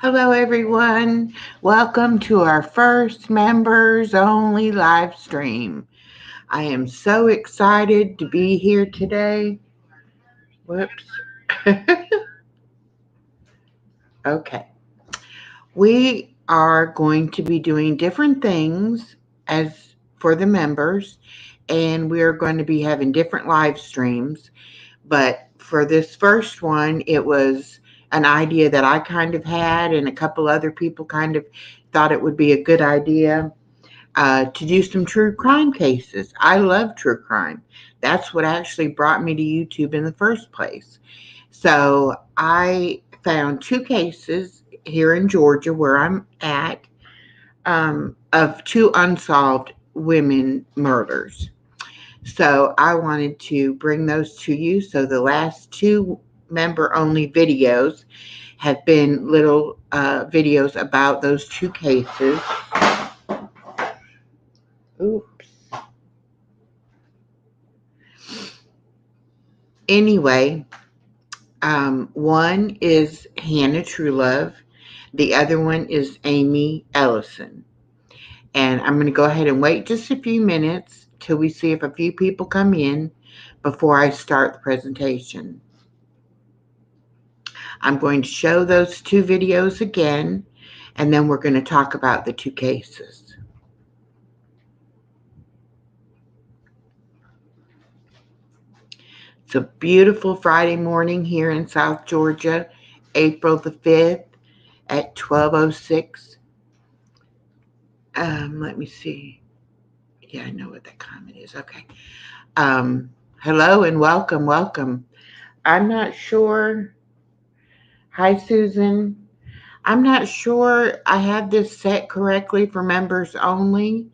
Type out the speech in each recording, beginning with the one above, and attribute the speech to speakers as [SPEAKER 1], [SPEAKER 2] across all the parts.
[SPEAKER 1] Hello, everyone. Welcome to our first members only live stream. I am so excited to be here today. Whoops. Okay. We are going to be doing different things as for the members, and we are going to be having different live streams. But for this first one, it was an idea that I kind of had, and a couple other people kind of thought it would be a good idea to do some true crime cases. I love true crime. That's what actually brought me to YouTube in the first place. So I found two cases here in Georgia where I'm at of two unsolved women murders. So I wanted to bring those to you. So the last two member only videos have been little videos about those two cases. Oops. Anyway, one is Hannah Truelove. The other one is Amy Ellison. And I'm going to go ahead and wait just a few minutes till we see if a few people come in before I start the presentation. I'm going to show those two videos again, and then we're going to talk about the two cases. It's a beautiful Friday morning here in South Georgia, April the 5th at 12:06. Let me see. Yeah, I know what that comment is. Okay. Hello and welcome. I'm not sure. Hi, Susan. I'm not sure I have this set correctly for members only.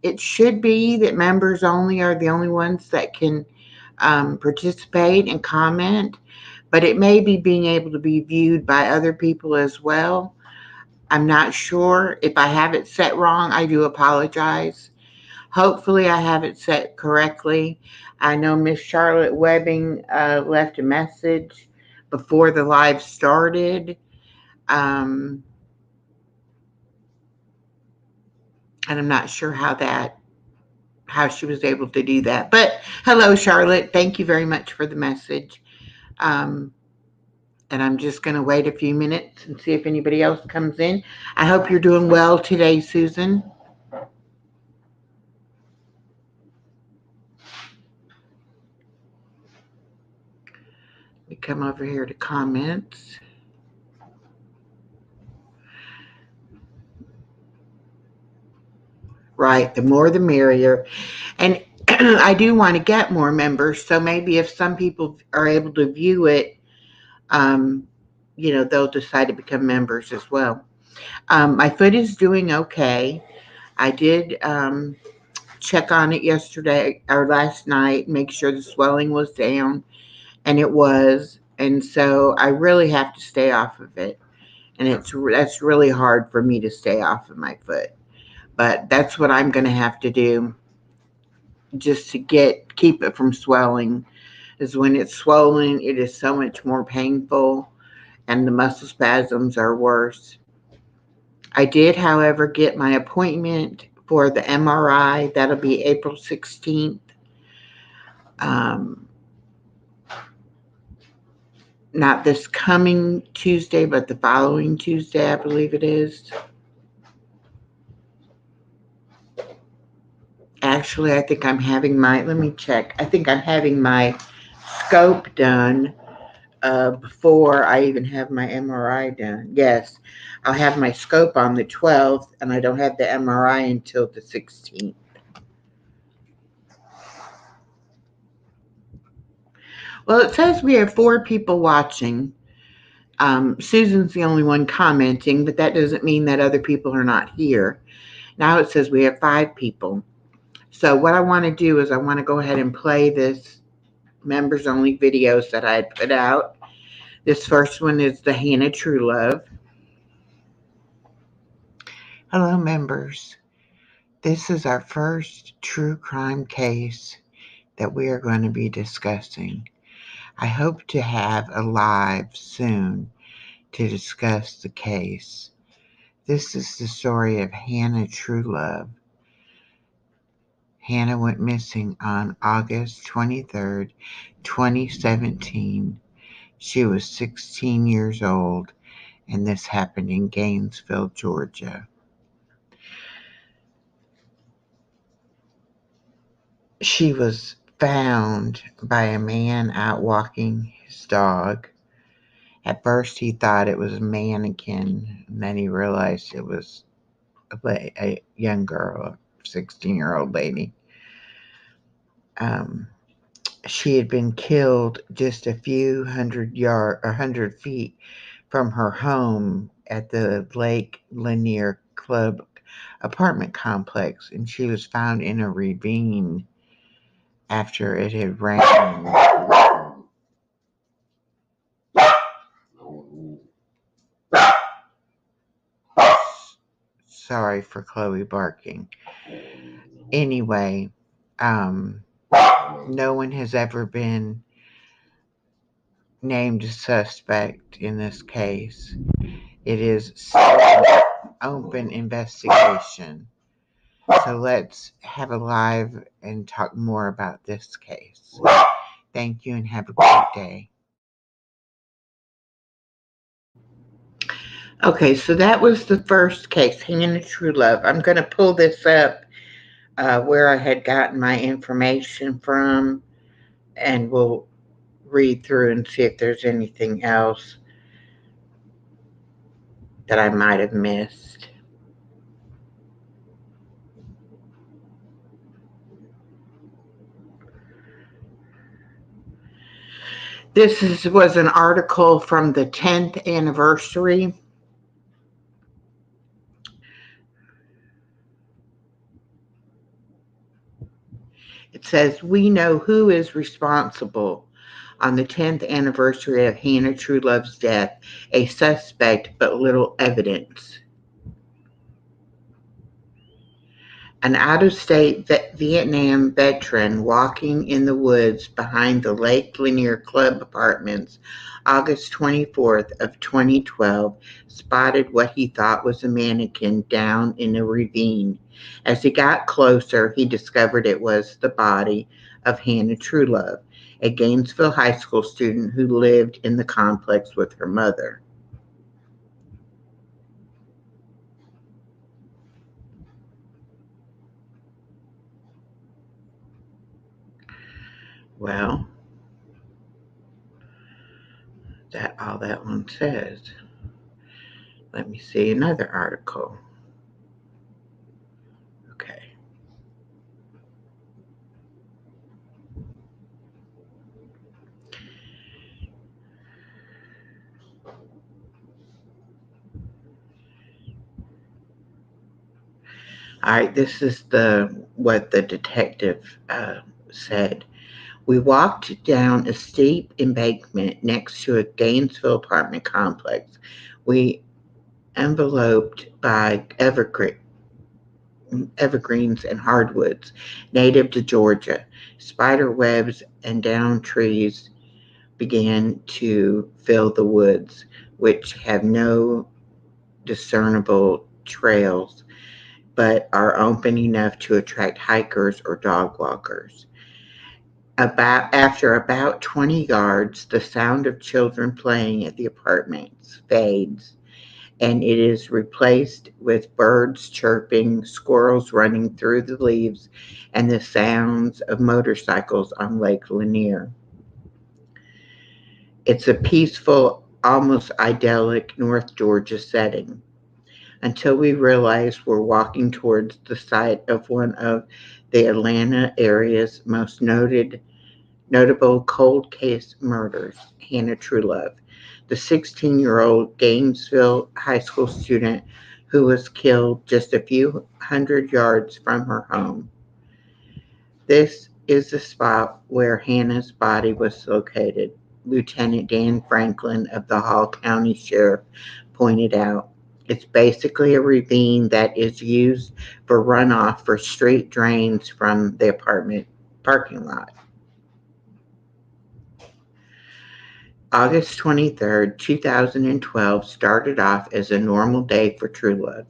[SPEAKER 1] It should be that members only are the only ones that can participate and comment, but it may be being able to be viewed by other people as well. I'm not sure. If I have it set wrong, I do apologize. Hopefully, I have it set correctly. I know Miss Charlotte Webbing left a message before the live started. Um, and I'm not sure how she was able to do that. But hello, Charlotte. Thank you very much for the message. Um, and I'm just going to wait a few minutes and see if anybody else comes in. I hope you're doing well today, Susan. Let me come over here to comments. Right, the more the merrier. And I do want to get more members, so maybe if some people are able to view it, um, they'll decide to become members as well. My foot is doing okay. I did check on it yesterday or last night, make sure the swelling was down, and it was. And so I really have to stay off of it, and that's really hard for me to stay off of my foot. But that's what I'm going to have to do just to keep it from swelling. Is when it's swollen, it is so much more painful, and the muscle spasms are worse. I did, however, get my appointment for the MRI. That'll be April 16th. Um, not this coming Tuesday, but the following Tuesday, I believe it is. Actually, I think I'm having let me check. I think I'm having my scope done before I even have my MRI done. Yes, I'll have my scope on the 12th, and I don't have the MRI until the 16th. Well, it says we have 4 people watching. Susan's the only one commenting, but that doesn't mean that other people are not here. Now it says we have 5 people. So what I want to do is I want to go ahead and play this members only videos that I had put out. This first one is the Hannah Truelove. Hello, members. This is our first true crime case that we are going to be discussing. I hope to have a live soon to discuss the case. This is the story of Hannah Truelove. Hannah went missing on August 23rd, 2017. She was 16 years old, and this happened in Gainesville, Georgia. She was found by a man out walking his dog. At first, he thought it was a mannequin, and then he realized it was a young girl, a 16-year-old lady. She had been killed just a few hundred feet from her home at the Lake Lanier Club apartment complex, and she was found in a ravine after it had rained. Sorry for Chloe barking. Anyway, no one has ever been named a suspect in this case. It is still an open investigation. So let's have a live and talk more about this case. Thank you and have a great day. Okay, so that was the first case, Hannah Truelove. I'm going to pull this up where I had gotten my information from, and we'll read through and see if there's anything else that I might have missed. This was an article from the 10th anniversary. It says, "We know who is responsible. On the 10th anniversary of Hannah Truelove's death, a suspect but little evidence." An out-of-state Vietnam veteran walking in the woods behind the Lake Lanier Club apartments August 24th of 2012 spotted what he thought was a mannequin down in a ravine. As he got closer, he discovered it was the body of Hannah Truelove, a Gainesville high school student who lived in the complex with her mother. Well, that's all that one says. Let me see another article. Okay. All right, this is what the detective said. "We walked down a steep embankment next to a Gainesville apartment complex. We enveloped by evergreens and hardwoods native to Georgia. Spider webs and down trees began to fill the woods, which have no discernible trails but are open enough to attract hikers or dog walkers. After about 20 yards, the sound of children playing at the apartments fades, and it is replaced with birds chirping, squirrels running through the leaves, and the sounds of motorcycles on Lake Lanier. It's a peaceful, almost idyllic North Georgia setting, until we realize we're walking towards the site of one of the Atlanta area's most notable cold case murders, Hannah Truelove, the 16-year-old Gainesville high school student who was killed just a few hundred yards from her home. This is the spot where Hannah's body was located," Lieutenant Dan Franklin of the Hall County Sheriff pointed out. "It's basically a ravine that is used for runoff for street drains from the apartment parking lot." August 23rd, 2012 started off as a normal day for Truelove.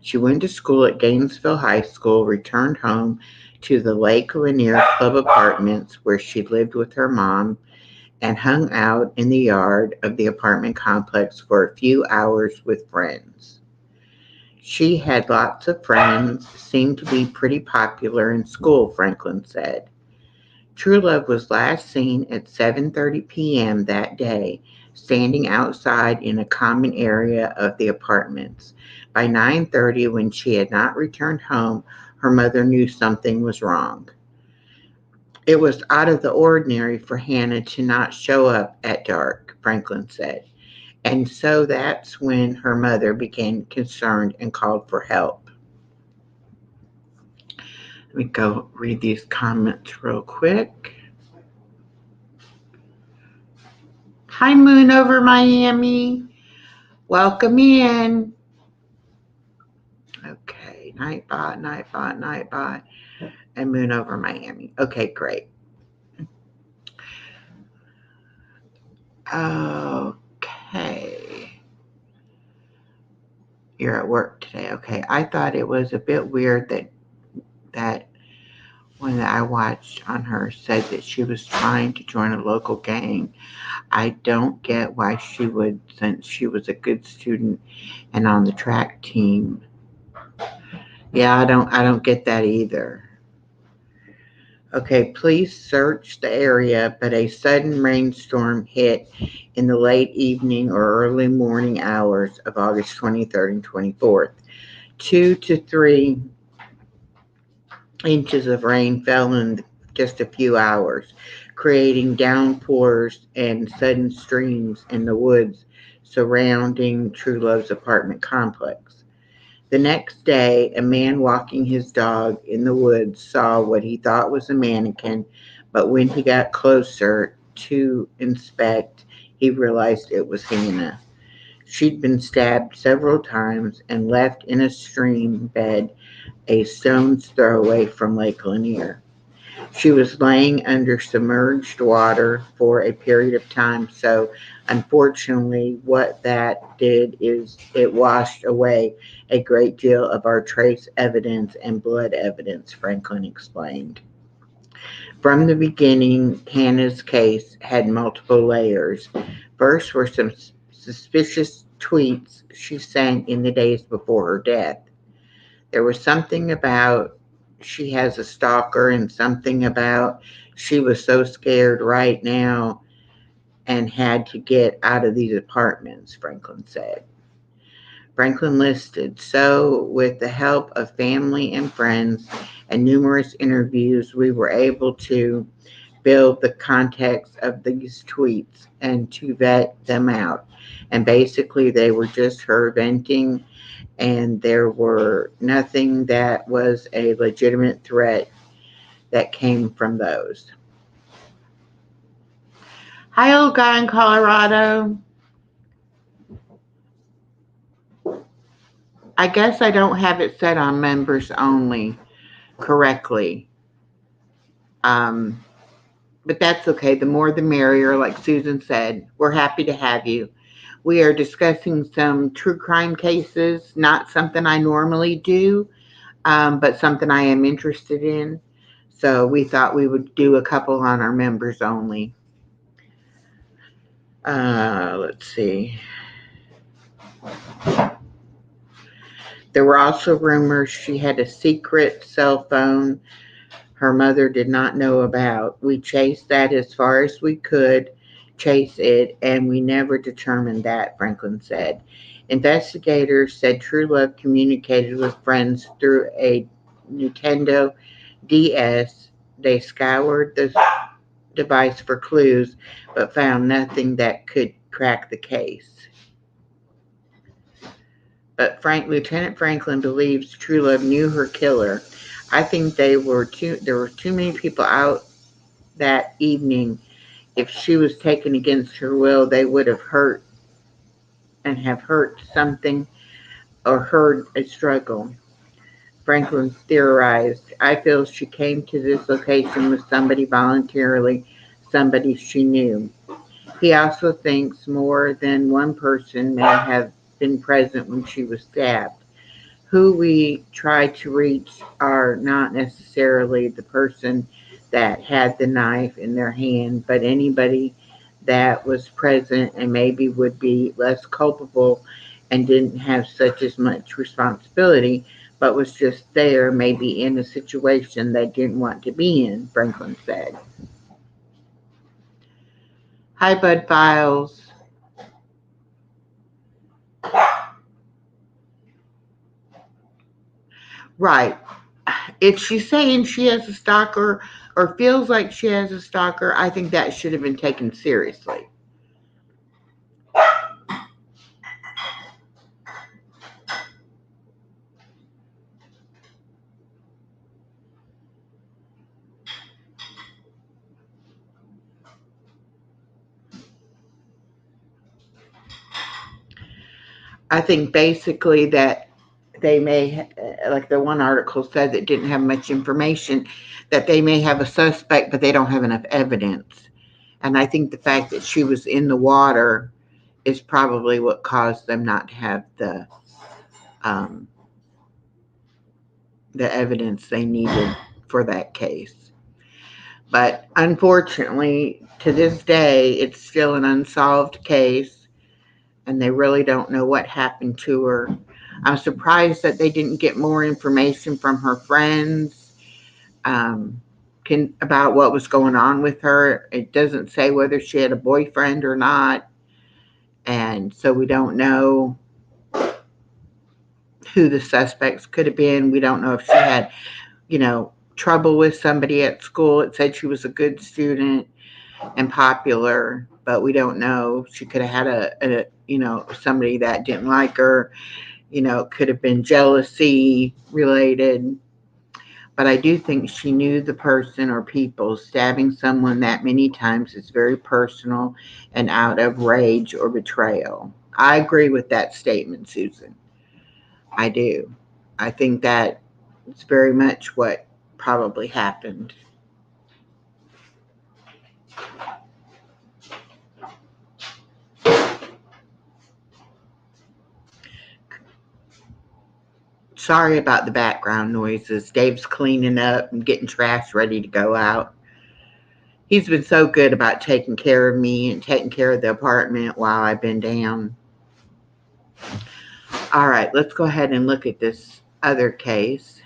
[SPEAKER 1] She went to school at Gainesville High School, returned home to the Lake Lanier Club Apartments where she lived with her mom, and hung out in the yard of the apartment complex for a few hours with friends. She had lots of friends, seemed to be pretty popular in school, Franklin said. Truelove was last seen at 7:30 p.m. that day, standing outside in a common area of the apartments. By 9:30, when she had not returned home, her mother knew something was wrong. It was out of the ordinary for Hannah to not show up at dark, Franklin said. And so that's when her mother became concerned and called for help. Let me go read these comments real quick. Hi, Moon over Miami. Welcome in. Okay, Nightbot, Nightbot, Nightbot, and Moon over Miami. Okay, great. Okay. You're at work today. Okay. I thought it was a bit weird that one that I watched on her said that she was trying to join a local gang. I don't get why she would, since she was a good student and on the track team. Yeah, I don't get that either. Okay, police searched the area, but a sudden rainstorm hit in the late evening or early morning hours of August 23rd and 24th. 2 to 3 inches of rain fell in just a few hours, creating downpours and sudden streams in the woods surrounding Truelove's apartment complex. The next day, a man walking his dog in the woods saw what he thought was a mannequin, but when he got closer to inspect, he realized it was Hannah. She'd been stabbed several times and left in a stream bed a stone's throw away from Lake Lanier. She was laying under submerged water for a period of time, so unfortunately, what that did is it washed away a great deal of our trace evidence and blood evidence, Franklin explained. From the beginning, Hannah's case had multiple layers. First were some suspicious tweets she sent in the days before her death. There was something about she has a stalker and something about she was so scared right now and had to get out of these apartments, Franklin said. Franklin listed, so with the help of family and friends and numerous interviews, we were able to build the context of these tweets and to vet them out. And basically, they were just her venting, and there were nothing that was a legitimate threat that came from those. Hi, old guy in Colorado. I guess I don't have it set on members only correctly. But that's okay. The more the merrier, like Susan said. We're happy to have you. We are discussing some true crime cases, not something I normally do, but something I am interested in. So we thought we would do a couple on our members only. Let's see. There were also rumors she had a secret cell phone her mother did not know about. We chased that as far as we could chase it, and we never determined that, Franklin said. Investigators said Truelove communicated with friends through a Nintendo DS. They scoured the device for clues, but found nothing that could crack the case. But Lieutenant Franklin believes Truelove knew her killer. I think there were too many people out that evening. If she was taken against her will, they would have hurt something or heard a struggle. Franklin theorized, I feel she came to this location with somebody voluntarily, somebody she knew. He also thinks more than one person may have been present when she was stabbed. Who we try to reach are not necessarily the person that had the knife in their hand, but anybody that was present and maybe would be less culpable and didn't have such as much responsibility, but was just there, maybe in a situation they didn't want to be in, Franklin said. Hi, Bud Files. Right. If she's saying she has a stalker or feels like she has a stalker, I think that should have been taken seriously. I think basically that they may, like the one article said that didn't have much information, that they may have a suspect, but they don't have enough evidence. And I think the fact that she was in the water is probably what caused them not to have um, the evidence they needed for that case. But unfortunately, to this day, it's still an unsolved case, and they really don't know what happened to her. I'm surprised that they didn't get more information from her friends um, about what was going on with her. It doesn't say whether she had a boyfriend or not, and so we don't know who the suspects could have been. We don't know if she had, trouble with somebody at school. It said she was a good student and popular, but we don't know. She could have had somebody that didn't like her. It could have been jealousy related. But I do think she knew the person or people. Stabbing someone that many times is very personal and out of rage or betrayal. I agree with that statement, Susan. I do. I think that it's very much what probably happened. Sorry about the background noises. Dave's cleaning up and getting trash ready to go out. He's been so good about taking care of me and taking care of the apartment while I've been down. All right, let's go ahead and look at this other case.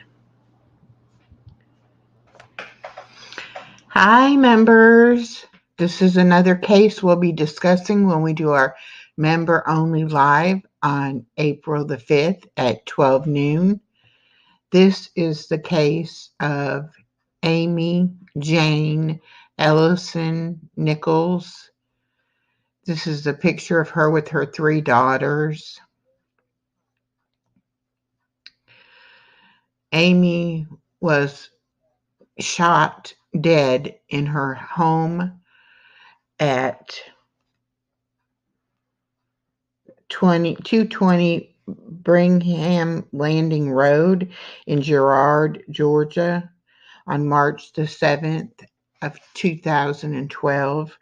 [SPEAKER 1] Hi, members. This is another case we'll be discussing when we do our member only live on April the 5th at 12 noon. This is the case of Amy Jane Ellison Nichols. This is a picture of her with her 3 daughters. Amy was shot dead in her home at 220 Brigham Landing Road in Girard, Georgia on March the 7th of 2012.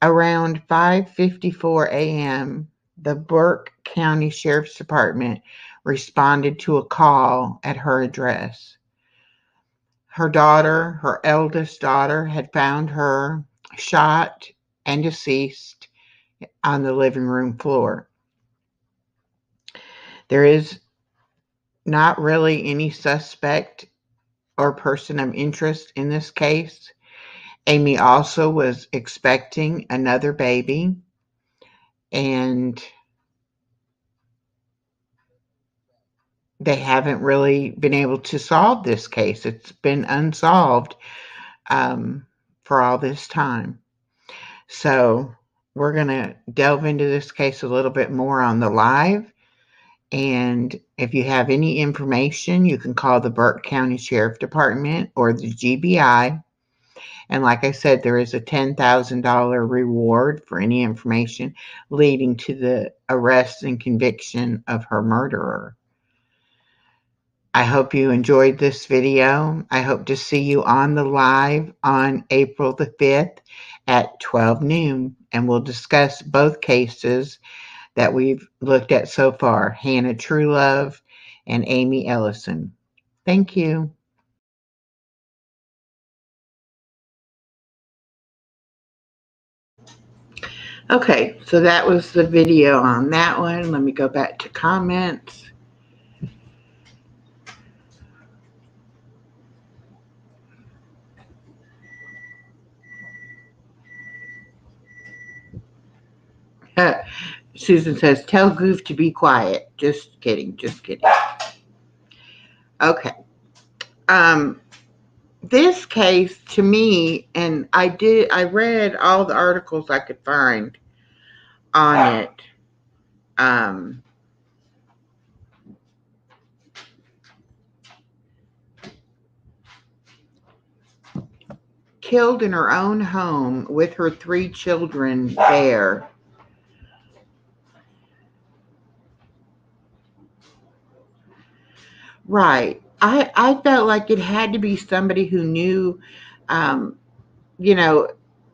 [SPEAKER 1] Around 5:54 a.m., the Burke County Sheriff's Department responded to a call at her address. Her eldest daughter, had found her shot and deceased on the living room floor. There is not really any suspect or person of interest in this case. Amy also was expecting another baby, and they haven't really been able to solve this case. It's been unsolved for all this time. So we're going to delve into this case a little bit more on the live. And if you have any information, you can call the Burke County Sheriff Department or the GBI. And like I said, there is a $10,000 reward for any information leading to the arrest and conviction of her murderer. I hope you enjoyed this video. I hope to see you on the live on April the 5th at 12 noon, and we'll discuss both cases that we've looked at so far, Hannah Truelove and Amy Ellison. Thank you. Okay, so that was the video on that one. Let me go back to comments. Susan says, tell Goof to be quiet. Just kidding, just kidding. Okay. This case to me, and I read all the articles I could find on it. Killed in her own home with her 3 children there. Right. I felt like it had to be somebody who knew, um, you know,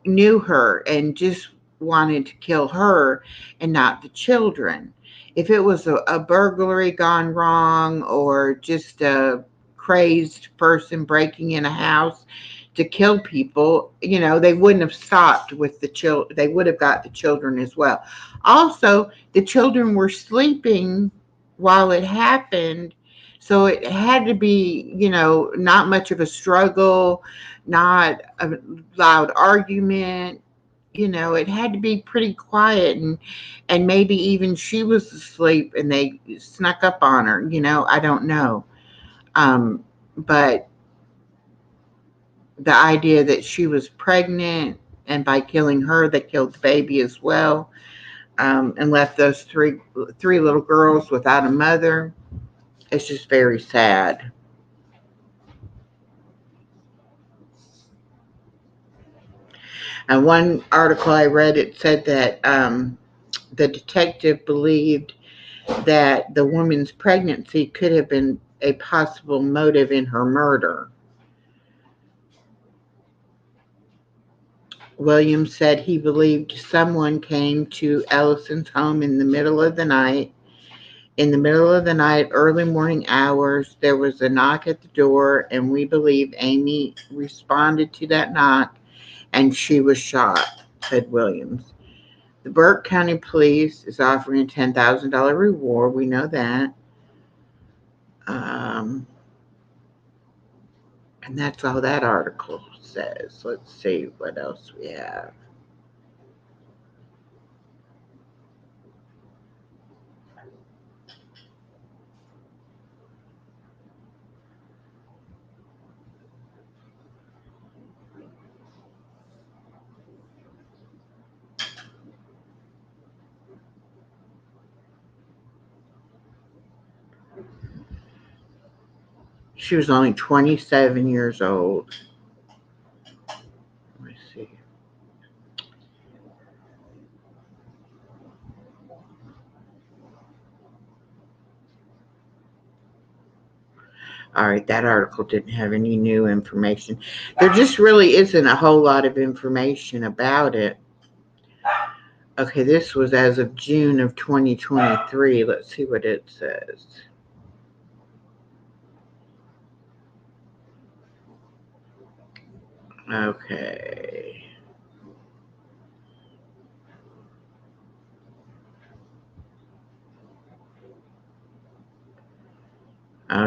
[SPEAKER 1] knew her and just wanted to kill her and not the children. If it was a burglary gone wrong or just a crazed person breaking in a house to kill people, they wouldn't have stopped with the children. They would have got the children as well. Also, the children were sleeping while it happened. So it had to be, not much of a struggle, not a loud argument. It had to be pretty quiet, and maybe even she was asleep and they snuck up on her. I don't know. But the idea that she was pregnant, and by killing her, they killed the baby as well, and left those three little girls without a mother. It's just very sad. And one article I read, it said that the detective believed that the woman's pregnancy could have been a possible motive in her murder. Williams said he believed someone came to Ellison's home in the middle of the night. In the middle of the night, early morning hours, there was a knock at the door, and we believe Amy responded to that knock and she was shot, said Williams. The Burke County Police is offering a $10,000 reward. We know that. And that's all that article says. Let's see what else we have. She was only 27 years old. Let me see. All right, that article didn't have any new information. There just really isn't a whole lot of information about it. Okay, this was as of June of 2023. Let's see what it says. Okay.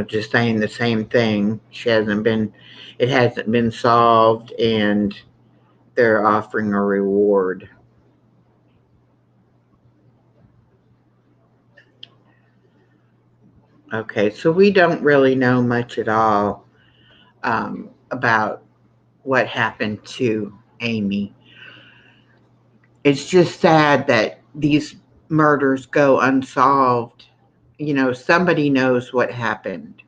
[SPEAKER 1] Just saying the same thing. It hasn't been solved, and they're offering a reward. Okay, so we don't really know much at all about what happened to Amy. It's just sad that these murders go unsolved. Somebody knows what happened.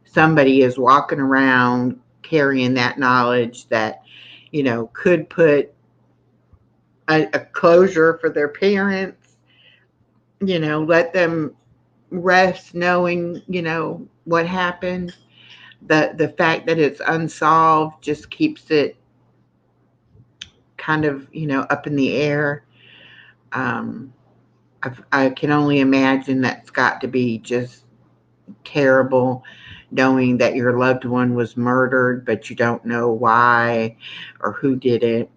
[SPEAKER 1] Somebody is walking around carrying that knowledge that, could put a closure for their parents, let them rest knowing, what happened. The fact that it's unsolved just keeps it kind of, up in the air. Um, I can only imagine that's got to be just terrible, knowing that your loved one was murdered, but you don't know why or who did it.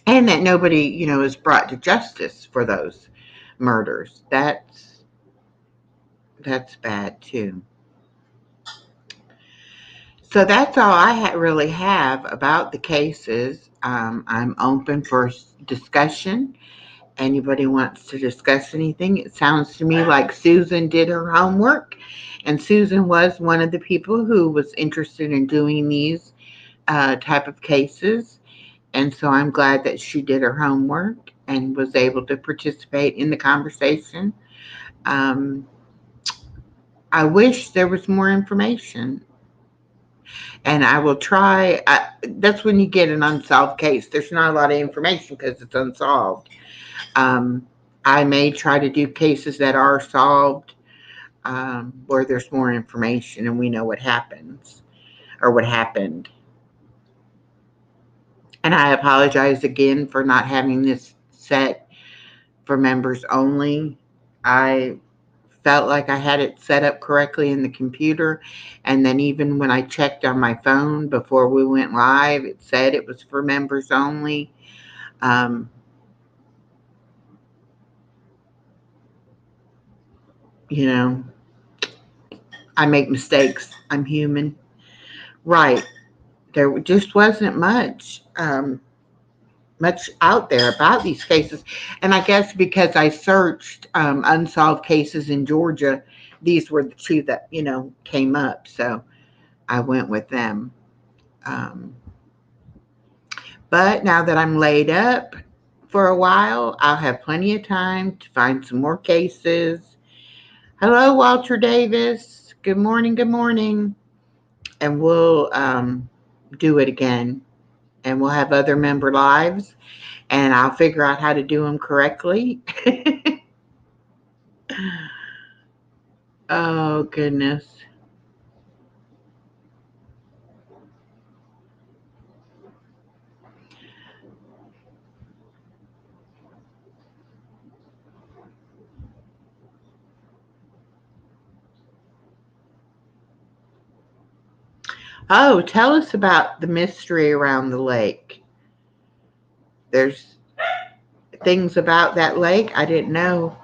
[SPEAKER 1] And that nobody, is brought to justice for those murders. That's bad too. So that's all I really have about the cases. I'm open for discussion. Anybody wants to discuss anything? It sounds to me like Susan did her homework, and Susan was one of the people who was interested in doing these type of cases. And so I'm glad that she did her homework and was able to participate in the conversation. Um, I wish there was more information, and I will try. That's when you get an unsolved case. There's not a lot of information because it's unsolved. Um, I may try to do cases that are solved, where there's more information and we know what happens or what happened. And I apologize again for not having this set for members only. I felt like I had it set up correctly in the computer. And then even when I checked on my phone before we went live, it said it was for members only. Um, you know, I make mistakes. I'm human. Right. There just wasn't much out there about these cases. And I guess because I searched unsolved cases in Georgia, these were the two that, came up. So I went with them. Um, but now that I'm laid up for a while, I'll have plenty of time to find some more cases. Hello, Walter Davis. Good morning. Good morning. And we'll do it again. And we'll have other member lives, and I'll figure out how to do them correctly. Oh, goodness. Oh, tell us about the mystery around the lake. There's things about that lake I didn't know.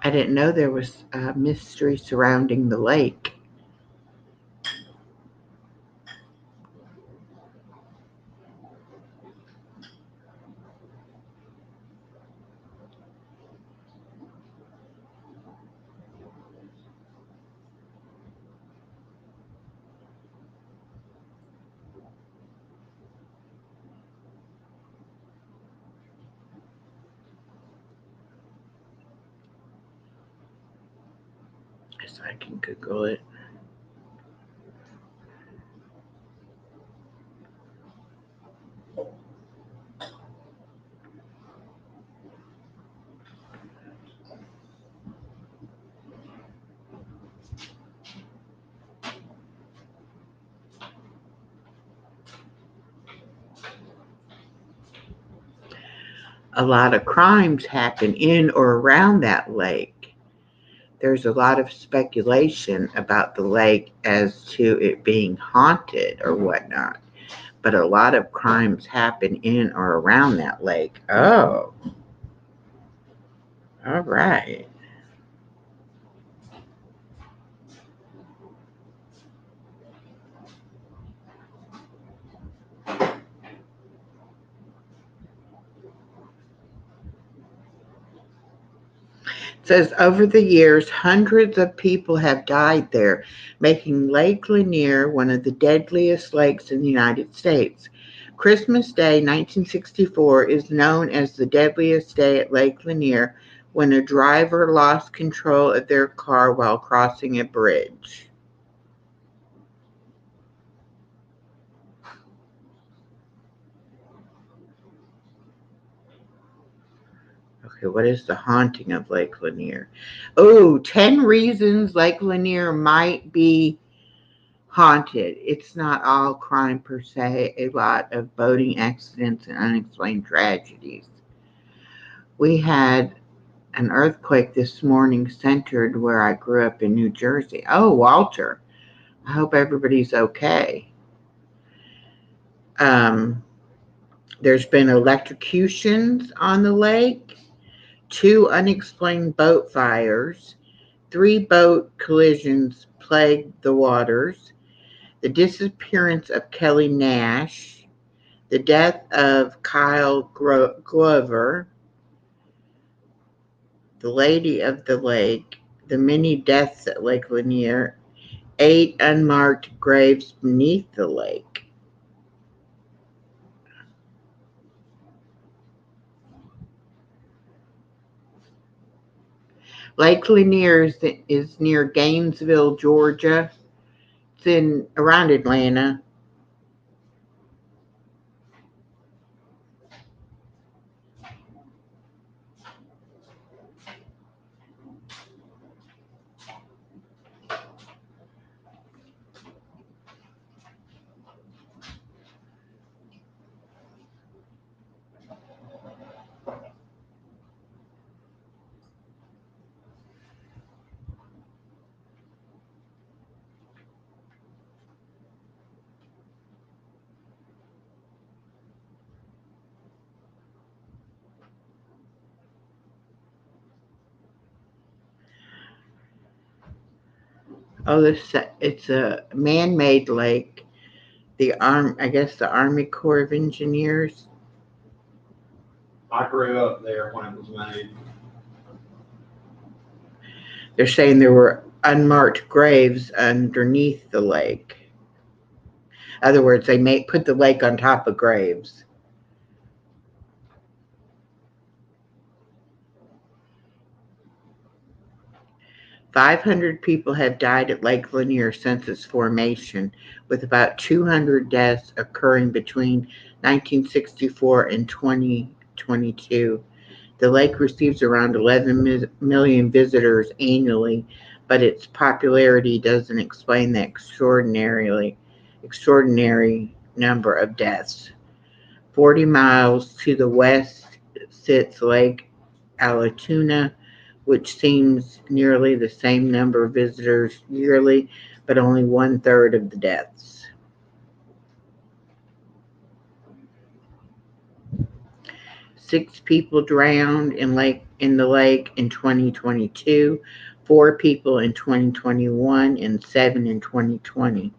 [SPEAKER 1] I didn't know there was a mystery surrounding the lake. Yes, I can Google it. A lot of crimes happen in or around that lake. There's a lot of speculation about the lake as to it being haunted or whatnot. But a lot of crimes happen in or around that lake. Oh, all right. It says over the years, hundreds of people have died there, making Lake Lanier one of the deadliest lakes in the United States. Christmas Day 1964 is known as the deadliest day at Lake Lanier when a driver lost control of their car while crossing a bridge. Okay, what is the haunting of Lake Lanier? Oh, 10 reasons Lake Lanier might be haunted. It's not all crime per se, a lot of boating accidents and unexplained tragedies. We had an earthquake this morning centered where I grew up in New Jersey. Oh, Walter, I hope everybody's okay. Um, there's been electrocutions on the lake, two unexplained boat fires, three boat collisions plagued the waters, the disappearance of Kelly Nash, the death of Kyle Glover, the Lady of the Lake, the many deaths at Lake Lanier, 8 unmarked graves beneath the lake. Lake Lanier is near Gainesville, Georgia. It's in around Atlanta. Oh, it's a man-made lake. I guess the Army Corps of Engineers.
[SPEAKER 2] I grew up there when it was made.
[SPEAKER 1] They're saying there were unmarked graves underneath the lake. In other words, they put the lake on top of graves. "500 people have died at Lake Lanier since its formation, with about 200 deaths occurring between 1964 and 2022. The lake receives around 11 million visitors annually, but its popularity doesn't explain the extraordinary number of deaths. 40 miles to the west sits Lake Allatoona, which sees nearly the same number of visitors yearly, but only one-third of the deaths. 6 people drowned in the lake in 2022, 4 people in 2021, and 7 in 2020.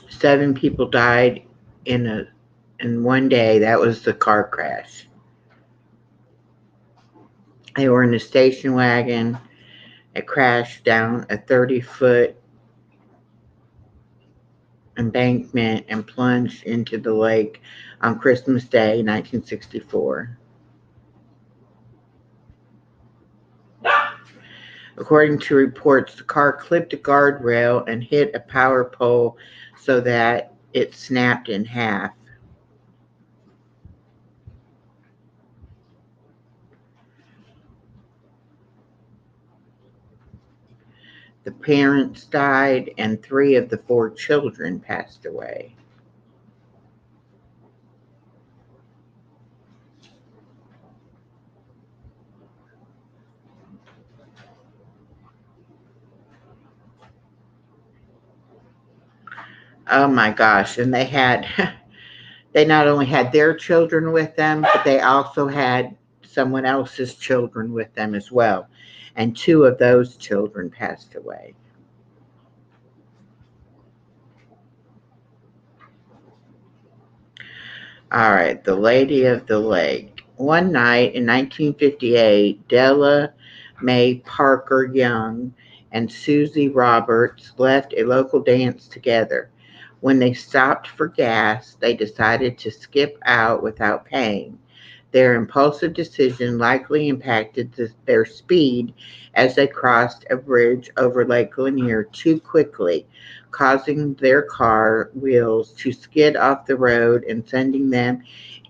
[SPEAKER 1] Seven people died in one day. That was the car crash. They were in a station wagon. It crashed down a 30-foot embankment and plunged into the lake on Christmas Day, 1964. According to reports, the car clipped a guardrail and hit a power pole so that it snapped in half. The parents died and 3 of the 4 children passed away. Oh my gosh, and they not only had their children with them, but they also had someone else's children with them as well. And 2 of those children passed away. All right, the Lady of the Lake. One night in 1958, Della Mae Parker Young and Susie Roberts left a local dance together. When they stopped for gas, they decided to skip out without paying. Their impulsive decision likely impacted their speed as they crossed a bridge over Lake Lanier too quickly, causing their car wheels to skid off the road and sending them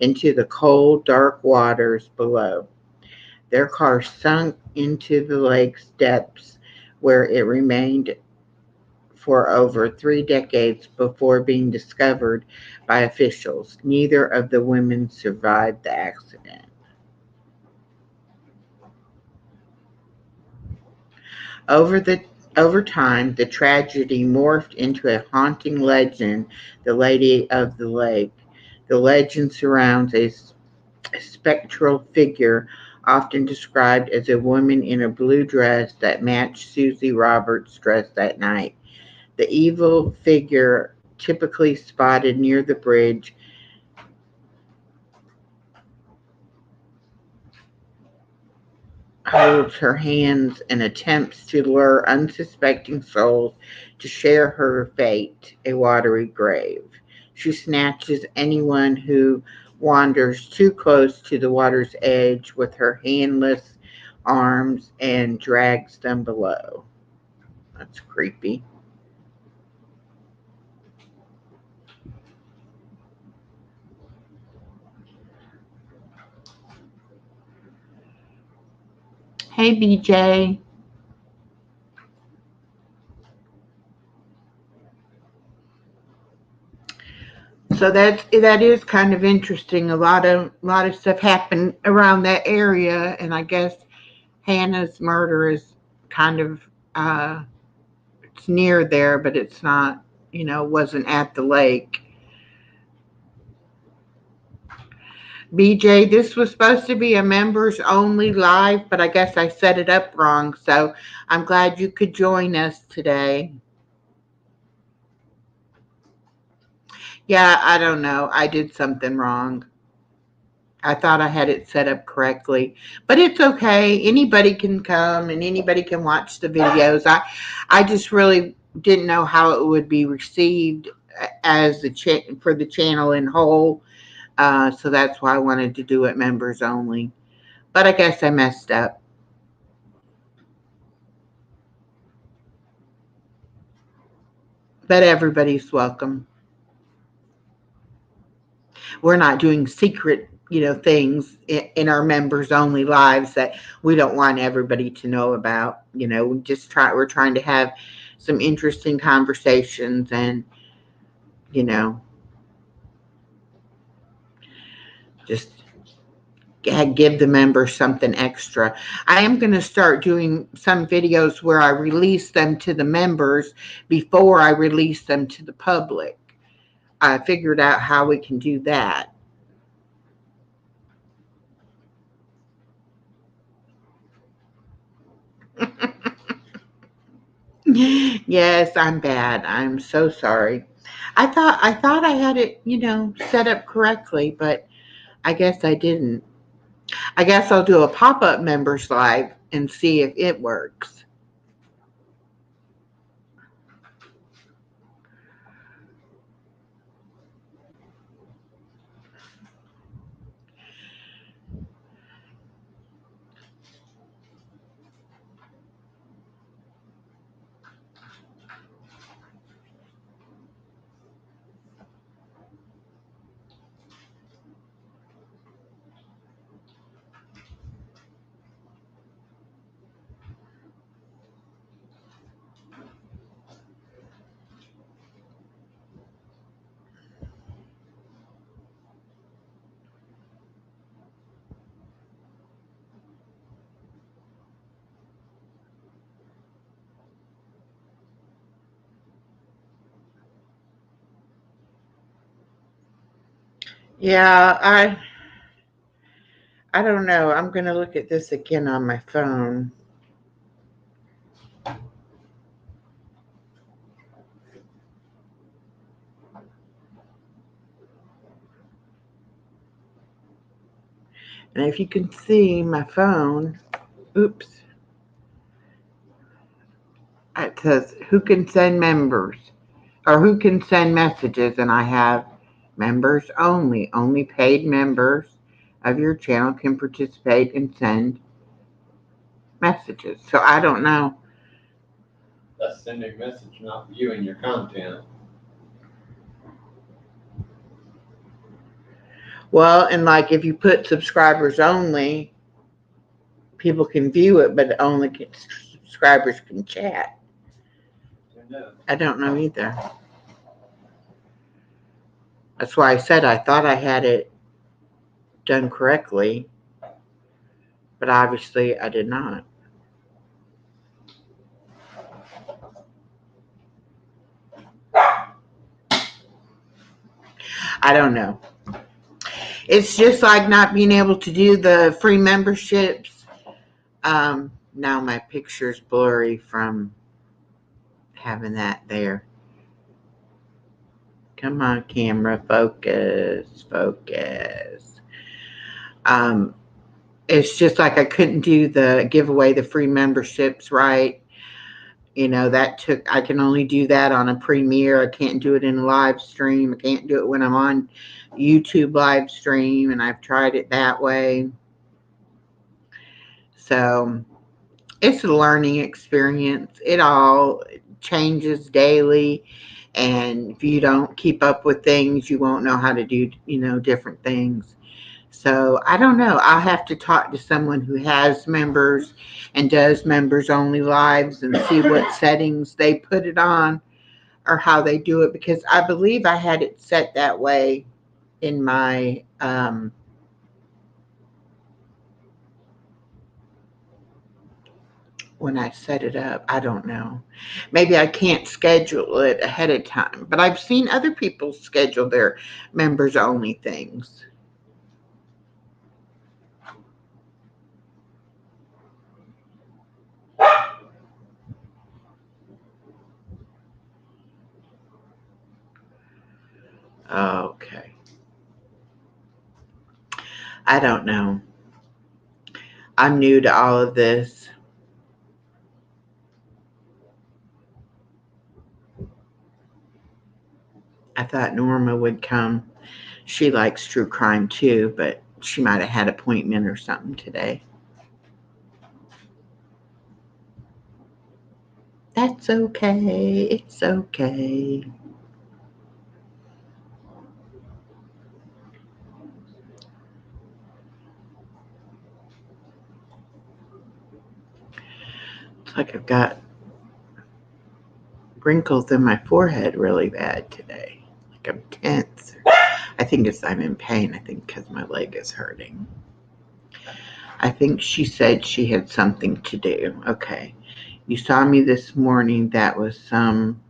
[SPEAKER 1] into the cold, dark waters below. Their car sunk into the lake's depths, where it remained for over 3 decades before being discovered by officials. Neither of the women survived the accident. Over the over time, the tragedy morphed into a haunting legend, the Lady of the Lake. The legend surrounds a spectral figure, often described as a woman in a blue dress that matched Susie Roberts' dress that night. The evil figure, typically spotted near the bridge, holds her hands and attempts to lure unsuspecting souls to share her fate, a watery grave. She snatches anyone who wanders too close to the water's edge with her handless arms and drags them below. That's creepy. Hey, BJ. So that is kind of interesting. A lot of stuff happened around that area, and I guess Hannah's murder is kind of it's near there, but it's not. Wasn't at the lake. BJ, this was supposed to be a members only live, but I guess I set it up wrong. So I'm glad you could join us today. Yeah, I don't know. I did something wrong. I thought I had it set up correctly, but it's okay. Anybody can come and anybody can watch the videos. I just really didn't know how it would be received as for the channel in whole. So that's why I wanted to do it members only. But I guess I messed up. But everybody's welcome. We're not doing secret, things in our members only lives that we don't want everybody to know about. We're trying to have some interesting conversations and, you know, just give the members something extra. I am going to start doing some videos where I release them to the members before I release them to the public. I figured out how we can do that. Yes, I'm bad. I'm so sorry. I thought I had it, set up correctly, but I guess I didn't. I guess I'll do a pop-up members live and see if it works. Yeah, I don't know. I'm going to look at this again on my phone. And if you can see my phone, oops, it says who can send members or who can send messages. And I have members only. Only paid members of your channel can participate and send messages. So I don't know.
[SPEAKER 2] That's sending a message, not viewing your content.
[SPEAKER 1] Well, and like if you put subscribers only, people can view it, but only subscribers can chat. I don't know either. That's why I said I thought I had it done correctly, but obviously I did not. I don't know. It's just like not being able to do the free memberships. Now my picture's blurry from having that there. Come on, camera, focus. It's just like I couldn't do the give away the free memberships right. I can only do that on a premiere. I can't do it in a live stream. I can't do it when I'm on YouTube live stream, and I've tried it that way. So it's a learning experience. It all changes daily, and if you don't keep up with things, you won't know how to do, different things. So I don't know. I'll have to talk to someone who has members and does members only lives and see what settings they put it on or how they do it, because I believe I had it set that way in my when I set it up. I don't know. Maybe I can't schedule it ahead of time, but I've seen other people schedule their members only things. Okay. I don't know. I'm new to all of this. I thought Norma would come. She likes true crime too, but she might have had an appointment or something today. That's okay. It's okay. It's like I've got wrinkles in my forehead really bad today. Like I'm tense. I think I'm in pain. I think because my leg is hurting. I think she said she had something to do. Okay. You saw me this morning. That was some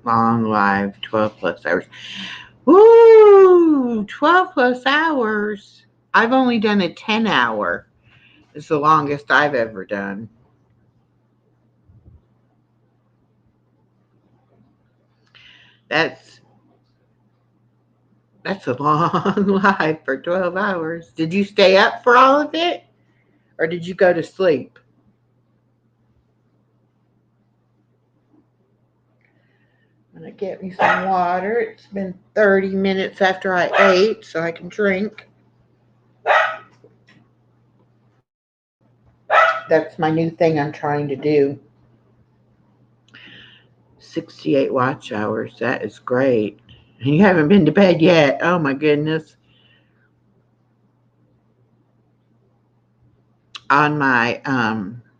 [SPEAKER 1] long live 12 plus hours. Woo! 12 plus hours. I've only done a 10-hour. It's the longest I've ever done. That's a long life for 12 hours. Did you stay up for all of it? Or did you go to sleep? I'm going to get me some water. It's been 30 minutes after I ate, so I can drink. That's my new thing I'm trying to do. 68 watch hours. That is great. And you haven't been to bed yet. Oh my goodness. On my,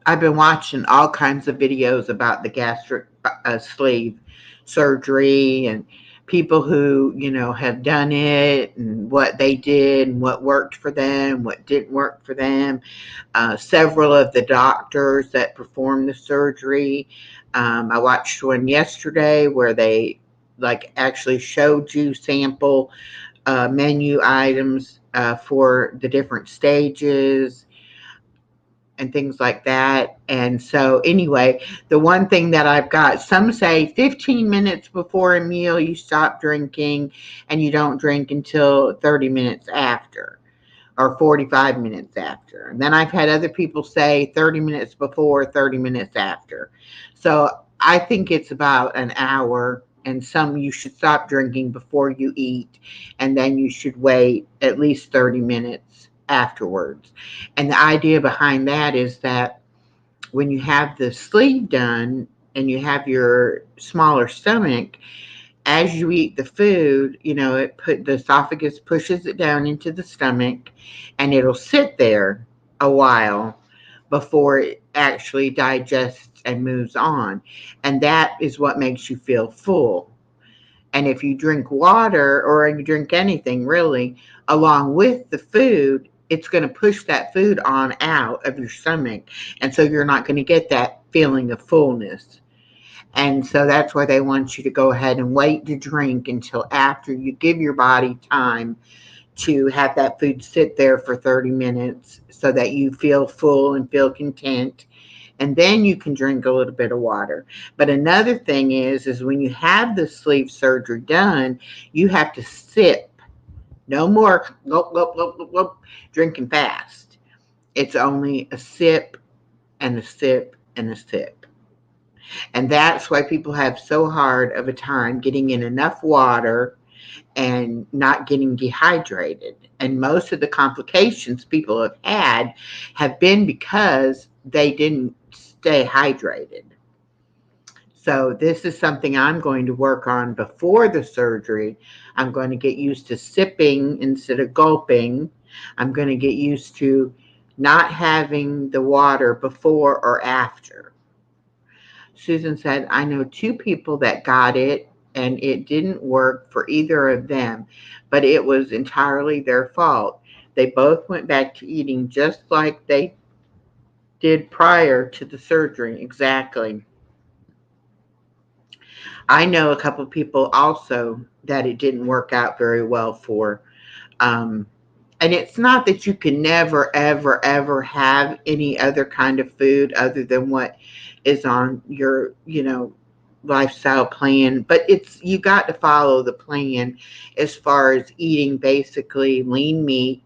[SPEAKER 1] I've been watching all kinds of videos about the gastric sleeve surgery and people who, have done it and what they did and what worked for them, what didn't work for them. Several of the doctors that performed the surgery. I watched one yesterday where they actually showed you sample menu items for the different stages and things like that. And so anyway, the one thing that I've got, some say 15 minutes before a meal you stop drinking and you don't drink until 30 minutes after or 45 minutes after. And then I've had other people say 30 minutes before, 30 minutes after. So I think it's about an hour, and some you should stop drinking before you eat, and then you should wait at least 30 minutes afterwards. And the idea behind that is that when you have the sleeve done and you have your smaller stomach, as you eat the food, the esophagus pushes it down into the stomach and it'll sit there a while before it actually digests and moves on. And that is what makes you feel full. And if you drink water or you drink anything really along with the food, it's going to push that food on out of your stomach. And so you're not going to get that feeling of fullness. And so that's why they want you to go ahead and wait to drink until after you give your body time to have that food sit there for 30 minutes so that you feel full and feel content, and then you can drink a little bit of water. But another thing is when you have the sleeve surgery done, you have to sip. No more gulp, gulp, gulp, gulp, gulp, drinking fast. It's only a sip and a sip and a sip. And that's why people have so hard of a time getting in enough water and not getting dehydrated. And most of the complications people have been because they didn't stay hydrated. So this is something I'm going to work on before the surgery. I'm going to get used to sipping instead of gulping. I'm going to get used to not having the water before or after. Susan said, I know 2 people that got it and it didn't work for either of them, but it was entirely their fault. They both went back to eating just like they did prior to the surgery. Exactly. I know a couple of people also that it didn't work out very well for. Um, and it's not that you can never, ever, ever have any other kind of food other than what is on your, lifestyle plan, but you got to follow the plan as far as eating basically lean meat,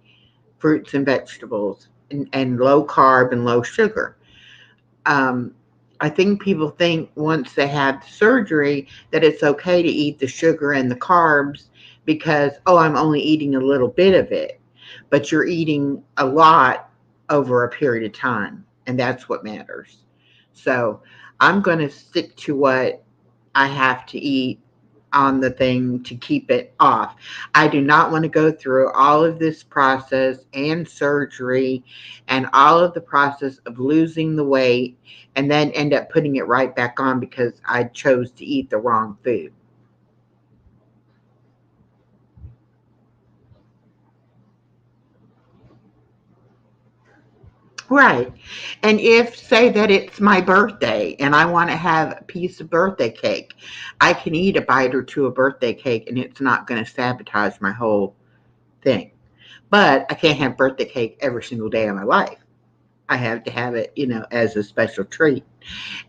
[SPEAKER 1] fruits and vegetables, and low carb and low sugar. um, I think people think once they have the surgery that it's okay to eat the sugar and the carbs because, oh, I'm only eating a little bit of it. But you're eating a lot over a period of time, and that's what matters. So I'm going to stick to what I have to eat on the thing to keep it off. I do not want to go through all of this process and surgery and all of the process of losing the weight and then end up putting it right back on because I chose to eat the wrong food. Right. And if, say, that it's my birthday and I want to have a piece of birthday cake, I can eat a bite or two of birthday cake and it's not going to sabotage my whole thing. But I can't have birthday cake every single day of my life. I have to have it, as a special treat.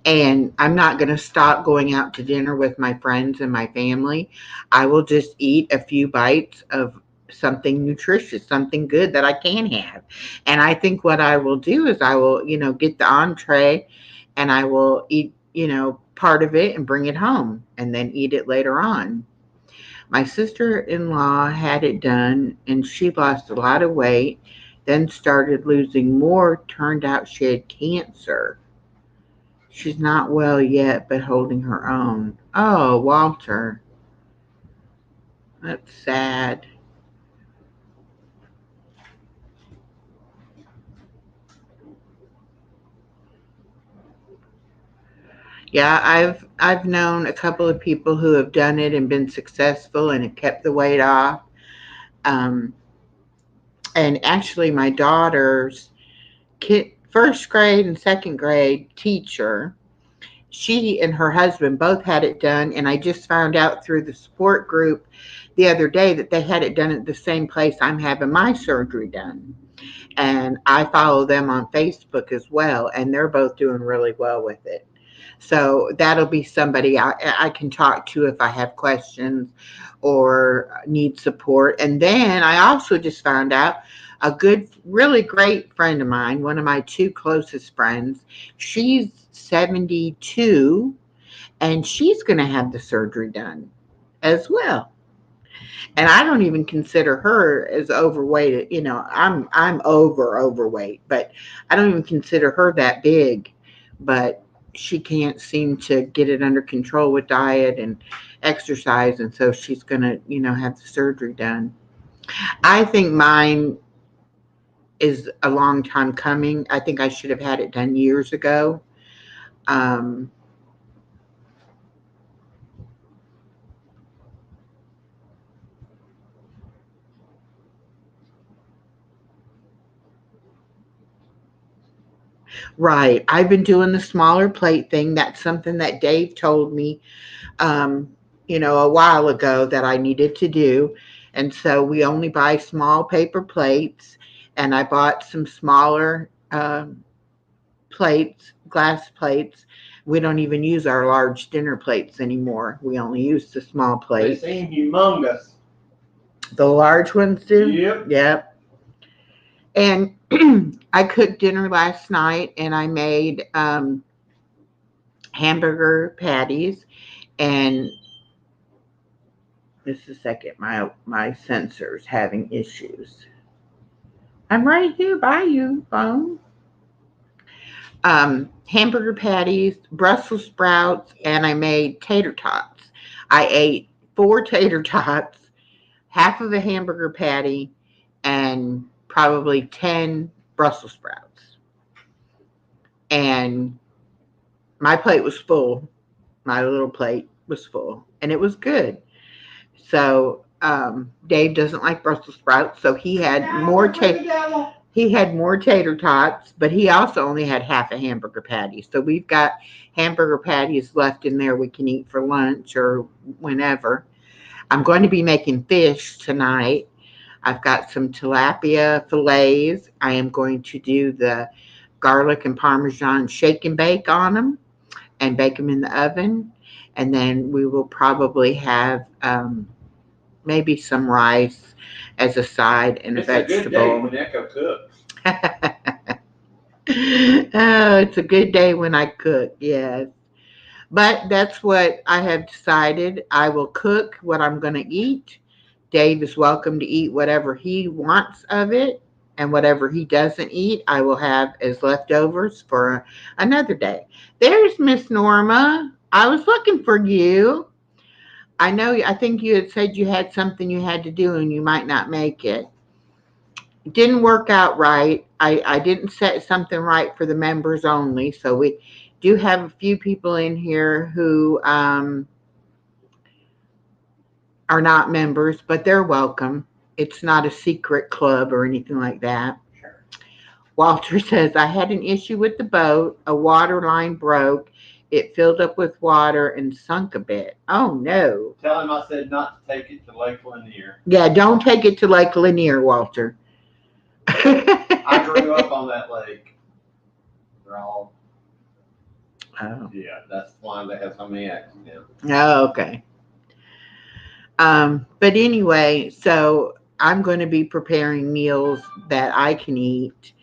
[SPEAKER 1] And I'm not going to stop going out to dinner with my friends and my family. I will just eat a few bites of something nutritious, something good that I can have. And I think what I will do is I will, get the entree and I will eat, part of it and bring it home and then eat it later on. My sister-in-law had it done and she lost a lot of weight, then started losing more. Turned out she had cancer. She's not well yet, but holding her own. Oh, Walter. That's sad. Yeah, I've known a couple of people who have done it and been successful and have kept the weight off. Um, and actually, my daughter's first grade and second grade teacher, she and her husband both had it done, and I just found out through the support group the other day that they had it done at the same place I'm having my surgery done. And I follow them on Facebook as well, and they're both doing really well with it. So that'll be somebody I can talk to if I have questions or need support. And then I also just found out a good, really great friend of mine, one of my 2 closest friends, she's 72 and she's going to have the surgery done as well. And I don't even consider her as overweight. I'm overweight, but I don't even consider her that big. But she can't seem to get it under control with diet and exercise, and so she's gonna, have the surgery done. I think mine is a long time coming. I think I should have had it done years ago. Um, right. I've been doing the smaller plate thing. That's something that Dave told me, um, a while ago that I needed to do. And so we only buy small paper plates, and I bought some smaller plates, glass plates. We don't even use our large dinner plates anymore. We only use the small
[SPEAKER 2] They
[SPEAKER 1] plates.
[SPEAKER 2] seem humongous.
[SPEAKER 1] The large ones do?
[SPEAKER 2] Yep.
[SPEAKER 1] Yep. And I cooked dinner last night, and I made hamburger patties. And just a second, my sensor's having issues. I'm right here by you, phone. Hamburger patties, Brussels sprouts, and I made tater tots. I ate 4 tater tots, half of a hamburger patty, and probably 10 Brussels sprouts. And my plate was full. My little plate was full, and it was good. So Dave doesn't like Brussels sprouts, so he had more tater tots, but he also only had half a hamburger patty. So we've got hamburger patties left in there we can eat for lunch or whenever. I'm going to be making fish tonight. I've got some tilapia fillets. I am going to do the garlic and Parmesan shake and bake on them and bake them in the oven. And then we will probably have maybe some rice as a side and
[SPEAKER 2] It's
[SPEAKER 1] a vegetable.
[SPEAKER 2] a good day when Echo cooks.
[SPEAKER 1] Oh, it's a good day when I cook, yes. But that's what I have decided. I will cook what I'm going to eat. Dave is welcome to eat whatever he wants of it, and whatever he doesn't eat, I will have as leftovers for another day. There's Miss Norma. I was looking for you. I think you had said you had something you had to do and you might not make it. It didn't work out right. I didn't set something right for the members only. So we do have a few people in here who are not members, but they're welcome. It's not a secret club or anything like that.
[SPEAKER 2] Sure.
[SPEAKER 1] Walter says, I had an issue with the boat. A water line broke. It filled up with water and sunk a bit. Oh, no.
[SPEAKER 2] Tell him I said not to take it to Lake Lanier.
[SPEAKER 1] Yeah, don't take it to Lake Lanier, Walter.
[SPEAKER 2] I grew up on that lake. They're all.
[SPEAKER 1] Oh.
[SPEAKER 2] Yeah, that's why they have so many accidents.
[SPEAKER 1] Oh, okay. But anyway, so I'm going to be preparing meals that I can eat.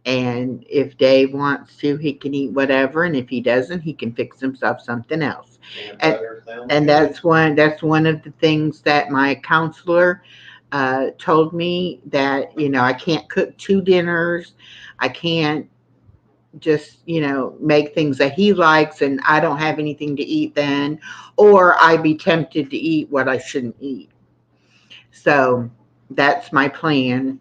[SPEAKER 1] And if Dave wants to, he can eat whatever. And if he doesn't, he can fix himself something else. And that's one of the things that my counselor told me, that, I can't cook 2 dinners. I can't just, make things that he likes and I don't have anything to eat then, or I'd be tempted to eat what I shouldn't eat. So that's my plan.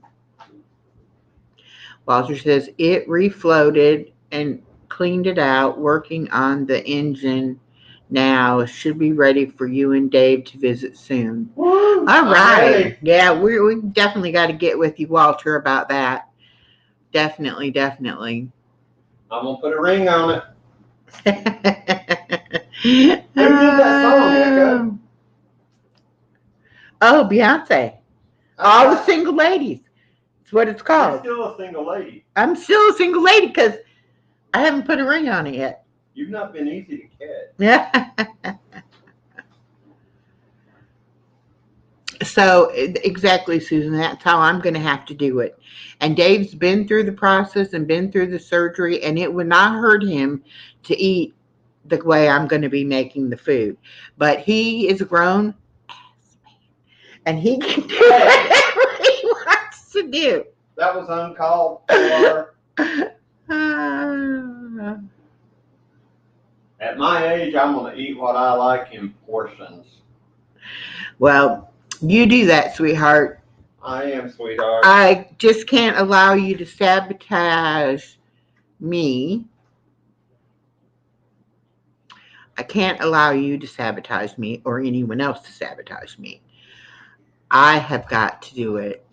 [SPEAKER 1] Walter says it refloated and cleaned it out, working on the engine now. Should be ready for you and Dave to visit soon.
[SPEAKER 2] Woo,
[SPEAKER 1] all right.
[SPEAKER 2] ready.
[SPEAKER 1] Yeah, we definitely got to get with you, Walter, about that. Definitely.
[SPEAKER 2] I'm going to put a ring on it.
[SPEAKER 1] Who
[SPEAKER 2] did that song, Echo?
[SPEAKER 1] Oh, Beyonce. All the single ladies. That's what it's called.
[SPEAKER 2] You're still a single lady.
[SPEAKER 1] I'm still a single lady because I haven't put a ring on it yet.
[SPEAKER 2] You've not been easy to catch.
[SPEAKER 1] Yeah. So exactly, Susan, that's how I'm going to have to do it. And Dave's been through the process and been through the surgery, and it would not hurt him to eat the way I'm going to be making the food. But he is a grown ass man, and he can do whatever he wants to do.
[SPEAKER 2] That was uncalled for. At my age, I'm going to eat what I like in portions.
[SPEAKER 1] Well, you do that, sweetheart.
[SPEAKER 2] I am, sweetheart.
[SPEAKER 1] I just can't allow you to sabotage me. I can't allow you to sabotage me or anyone else to sabotage me. I have got to do it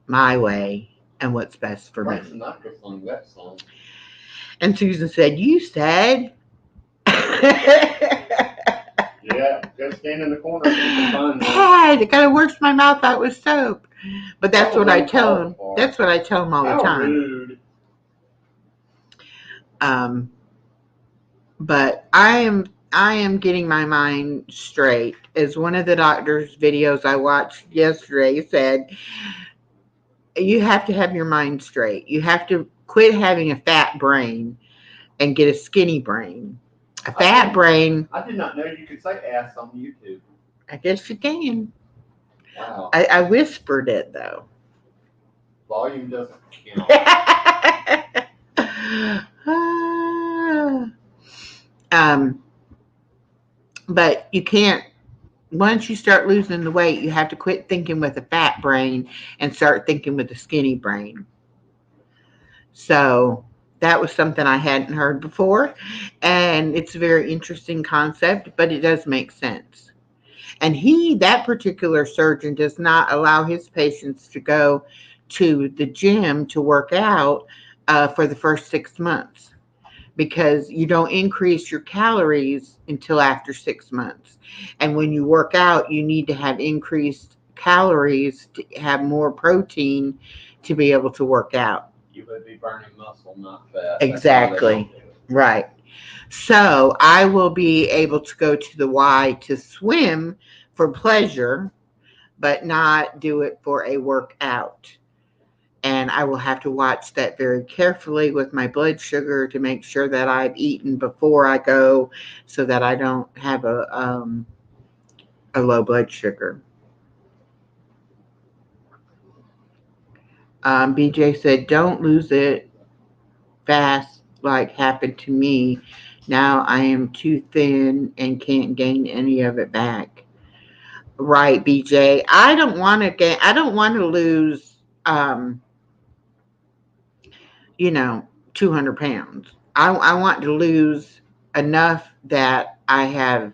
[SPEAKER 1] my way and what's best for
[SPEAKER 2] Frank
[SPEAKER 1] me.
[SPEAKER 2] Sinatra sung that song.
[SPEAKER 1] And Susan said, "You said."
[SPEAKER 2] Yeah, just stand in the corner and keep it fun.
[SPEAKER 1] Dad, it gotta wash my mouth out with soap. But that's
[SPEAKER 2] That
[SPEAKER 1] what I
[SPEAKER 2] was
[SPEAKER 1] tell him.
[SPEAKER 2] uncalled for.
[SPEAKER 1] That's what I tell him all the
[SPEAKER 2] How
[SPEAKER 1] time.
[SPEAKER 2] rude.
[SPEAKER 1] But I am getting my mind straight. As one of the doctor's videos I watched yesterday said, you have to have your mind straight. You have to quit having a fat brain and get a skinny brain. A fat brain,
[SPEAKER 2] I did not know you could say ass on YouTube.
[SPEAKER 1] I guess you can.
[SPEAKER 2] Wow.
[SPEAKER 1] I whispered it though.
[SPEAKER 2] Volume doesn't count.
[SPEAKER 1] But you can't, once you start losing the weight, you have to quit thinking with a fat brain and start thinking with a skinny brain. So that was something I hadn't heard before. And it's a very interesting concept, but it does make sense. And that particular surgeon, does not allow his patients to go to the gym to work out for the first 6 months, because you don't increase your calories until after 6 months. And when you work out, you need to have increased calories to have more protein to be able to work out.
[SPEAKER 2] You would be burning muscle, not fat.
[SPEAKER 1] Exactly. Right. So I will be able to go to the Y to swim for pleasure, but not do it for a workout. And I will have to watch that very carefully with my blood sugar to make sure that I've eaten before I go, so that I don't have a low blood sugar. BJ said, "Don't lose it fast like happened to me. Now I am too thin and can't gain any of it back." Right, BJ. I don't want to gain. I don't want to lose. 200 pounds. I want to lose enough that I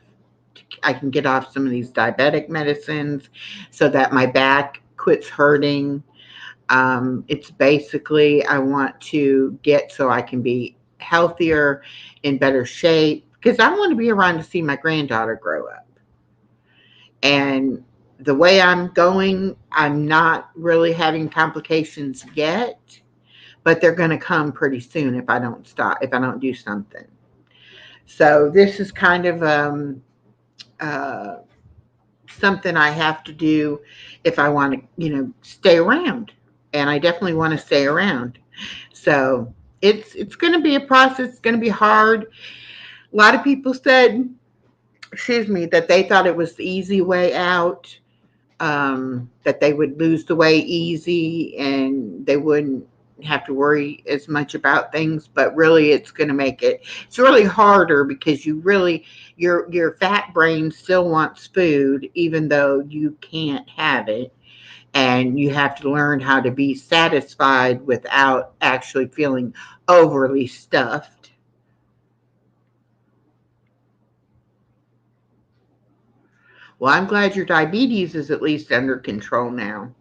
[SPEAKER 1] can get off some of these diabetic medicines so that my back quits hurting. It's basically, I want to get so I can be healthier, in better shape, because I want to be around to see my granddaughter grow up. And the way I'm going, I'm not really having complications yet, but they're going to come pretty soon if I don't do something. So this is kind of uh, something I have to do if I want to, stay around. And I definitely want to stay around. So it's going to be a process. It's going to be hard. A lot of people said, excuse me, that they thought it was the easy way out, that they would lose the weight easy and they wouldn't have to worry as much about things. But really, it's really harder, because your fat brain still wants food even though you can't have it, and you have to learn how to be satisfied without actually feeling overly stuffed. Well, I'm glad your diabetes is at least under control now.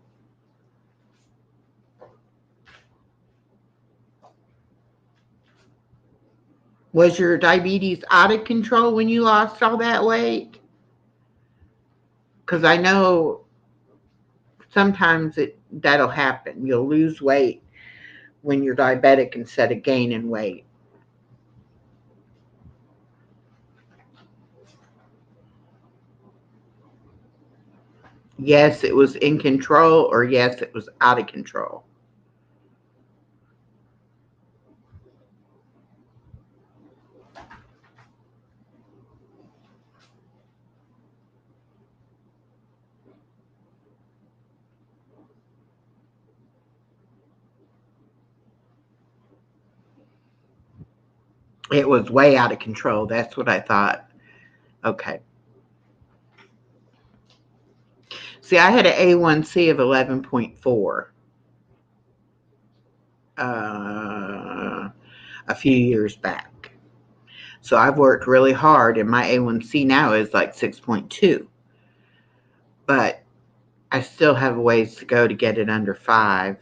[SPEAKER 1] Was your diabetes out of control when you lost all that weight? Because I know sometimes that'll happen. You'll lose weight when you're diabetic instead of gaining weight. Yes, it was in control, or yes, it was out of control. It was way out of control. That's what I thought. Okay. See, I had an A1C of 11.4 a few years back. So I've worked really hard, and my A1C now is like 6.2. But I still have a ways to go to get it under 5.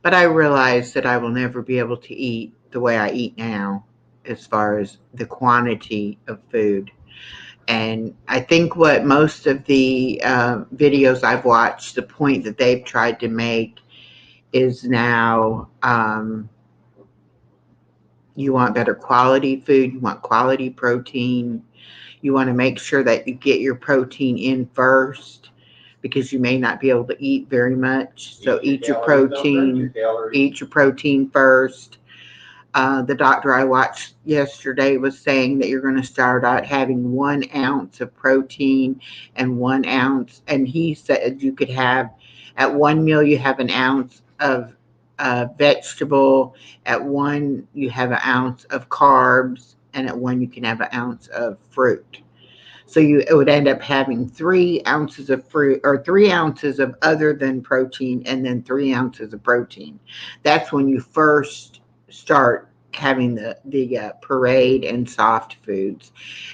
[SPEAKER 1] But I realize that I will never be able to eat the way I eat now as far as the quantity of food. And I think what most of the videos I've watched, the point that they've tried to make is now you want better quality food, you want quality protein, you want to make sure that you get your protein in first because you may not be able to eat very much. So eat your protein first. The doctor I watched yesterday was saying that you're going to start out having 1 ounce of protein and 1 ounce. And he said you could have at one meal, you have an ounce of vegetable. At one, you have an ounce of carbs. And at one, you can have an ounce of fruit. So it would end up having 3 ounces of fruit or 3 ounces of other than protein and then 3 ounces of protein. That's when you first start having the parade and soft foods.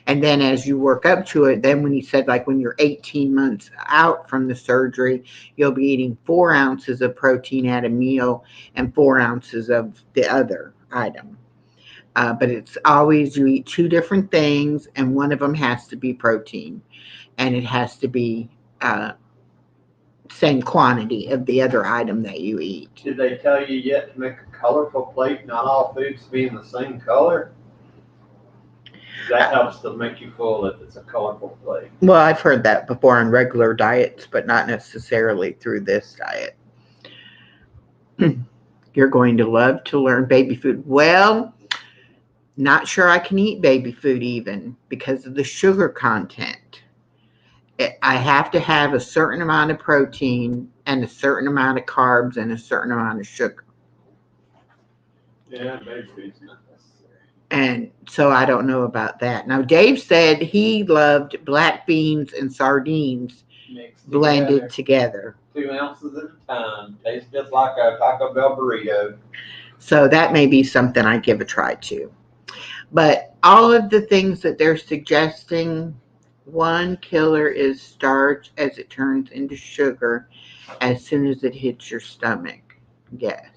[SPEAKER 1] And then as you work up to it, then when he said like when you're 18 months out from the surgery, you'll be eating 4 ounces of protein at a meal and 4 ounces of the other item. But it's always you eat 2 different things, and one of them has to be protein, and it has to be same quantity of the other item that you eat.
[SPEAKER 2] Did they tell you yet to make a colorful plate, not all foods being the same color? That helps to make you full if it's a colorful plate.
[SPEAKER 1] Well, I've heard that before on regular diets, but not necessarily through this diet. You're going to love to learn baby food. Well, not sure I can eat baby food even because of the sugar content. I have to have a certain amount of protein and a certain amount of carbs and a certain amount of sugar.
[SPEAKER 2] Yeah, baby food's not necessary.
[SPEAKER 1] And so I don't know about that. Now, Dave said he loved black beans and sardines blended together.
[SPEAKER 2] 2 ounces at a time. Tastes just like a Taco Bell burrito.
[SPEAKER 1] So that may be something I give a try too. But all of the things that they're suggesting, one killer is starch as it turns into sugar as soon as it hits your stomach. Yes.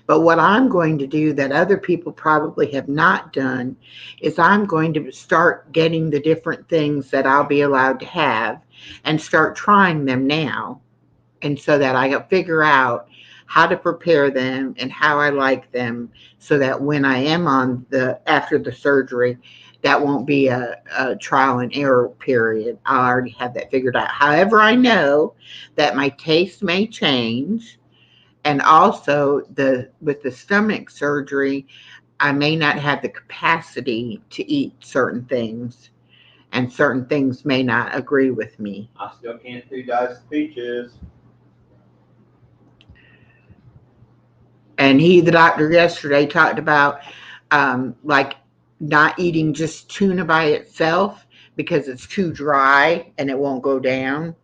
[SPEAKER 1] But what I'm going to do that other people probably have not done is I'm going to start getting the different things that I'll be allowed to have and start trying them now. And so that I can figure out how to prepare them and how I like them so that when I am after the surgery, that won't be a trial and error period. I already have that figured out. However, I know that my taste may change. And also with the stomach surgery, I may not have the capacity to eat certain things. And certain things may not agree with me.
[SPEAKER 2] I still can't do diced peaches.
[SPEAKER 1] And the doctor yesterday talked about like not eating just tuna by itself because it's too dry and it won't go down.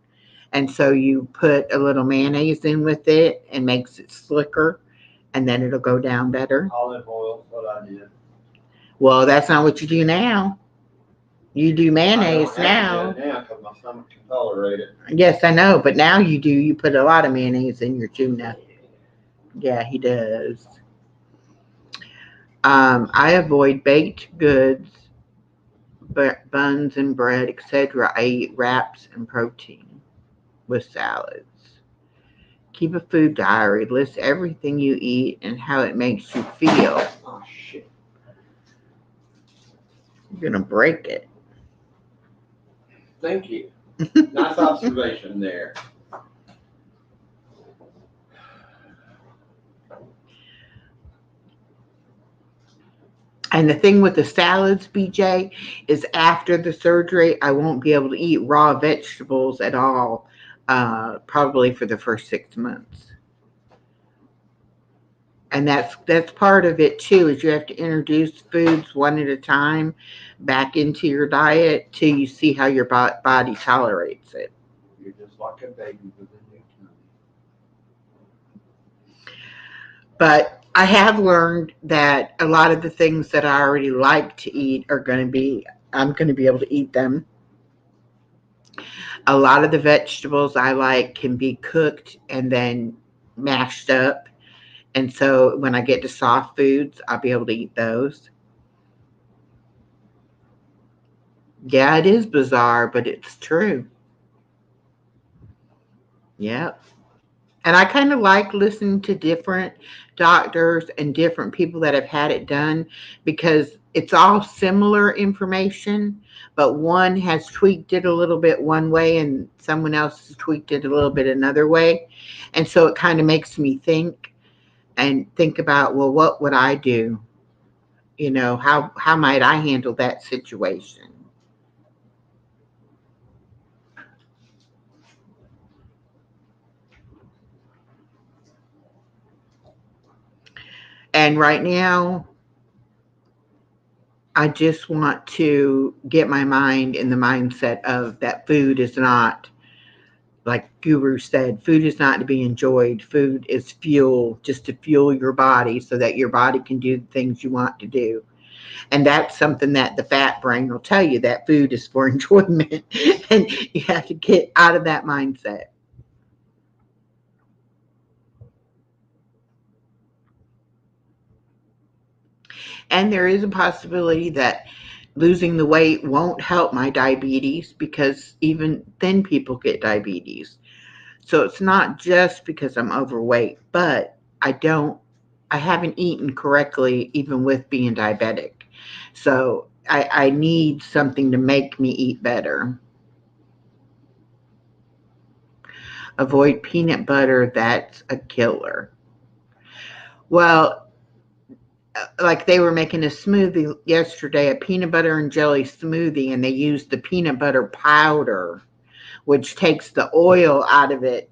[SPEAKER 1] And so you put a little mayonnaise in with it and makes it slicker, and then it'll go down better.
[SPEAKER 2] Olive oil is what I did.
[SPEAKER 1] Well, that's not what you do now. You do mayonnaise now.
[SPEAKER 2] Yeah, because my stomach can tolerate it.
[SPEAKER 1] Yes, I know, but now you do. You put a lot of mayonnaise in your tuna. Yeah, he does. I avoid baked goods, buns and bread, etc. I eat wraps and protein with salads. Keep a food diary. List everything you eat and how it makes you feel.
[SPEAKER 2] Oh, shit.
[SPEAKER 1] You're going to break it.
[SPEAKER 2] Thank you. Nice observation there.
[SPEAKER 1] And the thing with the salads, BJ, is after the surgery, I won't be able to eat raw vegetables at all, probably for the first 6 months. And that's part of it too, is you have to introduce foods one at a time back into your diet till you see how your body tolerates it.
[SPEAKER 2] You're just like a baby with a new tummy.
[SPEAKER 1] But I have learned that a lot of the things that I already like to eat I'm going to be able to eat them. A lot of the vegetables I like can be cooked and then mashed up. And so when I get to soft foods, I'll be able to eat those. Yeah, it is bizarre, but it's true. Yep. And I kind of like listening to different doctors and different people that have had it done because it's all similar information, but one has tweaked it a little bit one way and someone else has tweaked it a little bit another way. And so it kind of makes me think about, well, what would I do? How might I handle that situation? And right now, I just want to get my mind in the mindset of that food is not, like Guru said, food is not to be enjoyed. Food is fuel, just to fuel your body so that your body can do the things you want to do. And that's something that the fat brain will tell you, that food is for enjoyment. And you have to get out of that mindset. And there is a possibility that losing the weight won't help my diabetes because even thin people get diabetes. So it's not just because I'm overweight, but I haven't eaten correctly even with being diabetic. So I need something to make me eat better. Avoid peanut butter, that's a killer. Well, like they were making a smoothie yesterday, a peanut butter and jelly smoothie, and they used the peanut butter powder, which takes the oil out of it.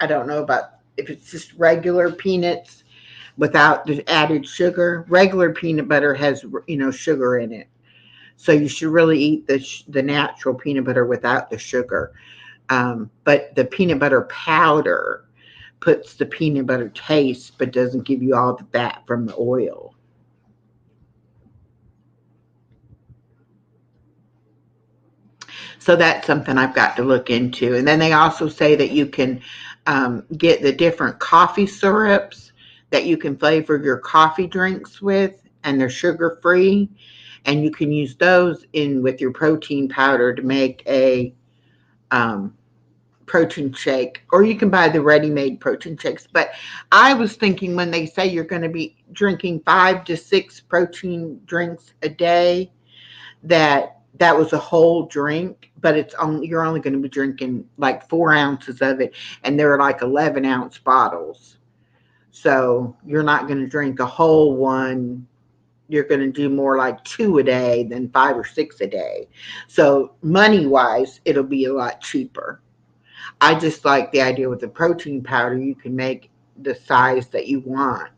[SPEAKER 1] I don't know about if it's just regular peanuts without the added sugar. Regular peanut butter has, sugar in it. So you should really eat the natural peanut butter without the sugar. But the peanut butter powder puts the peanut butter taste, but doesn't give you all the fat from the oil. So that's something I've got to look into. And then they also say that you can get the different coffee syrups that you can flavor your coffee drinks with, and they're sugar free. And you can use those in with your protein powder to make a um, protein shake, or you can buy the ready-made protein shakes. But I was thinking when they say you're going to be drinking 5 to 6 protein drinks a day, that was a whole drink, but you're only going to be drinking like 4 ounces of it, and they're like 11-ounce bottles. So you're not going to drink a whole one. You're going to do more like 2 a day than 5 or 6 a day. So money wise, it'll be a lot cheaper. I just like the idea with the protein powder, you can make the size that you want.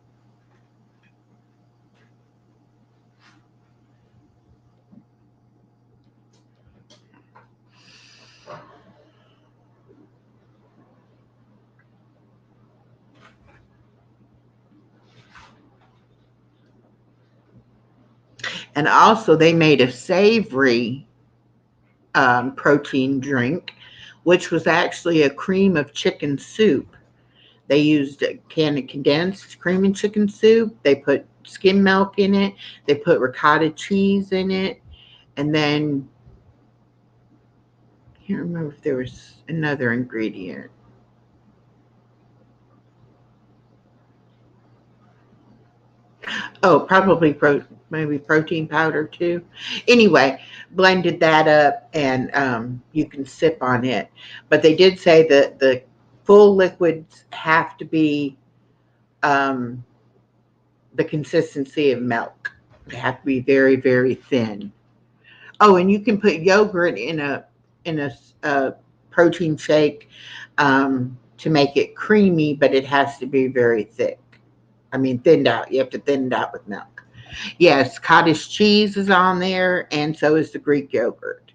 [SPEAKER 1] And also, they made a savory protein drink, which was actually a cream of chicken soup. They used a can of condensed cream and chicken soup. They put skim milk in it. They put ricotta cheese in it. And then, I can't remember if there was another ingredient. Oh, probably maybe protein powder too. Anyway, blended that up, and you can sip on it. But they did say that the full liquids have to be um, the consistency of milk. They have to be very, very thin. Oh, and you can put yogurt in a protein shake to make it creamy, but it has to be very thick. I mean, thinned out. You have to thin it out with milk. Yes, cottage cheese is on there, and so is the Greek yogurt.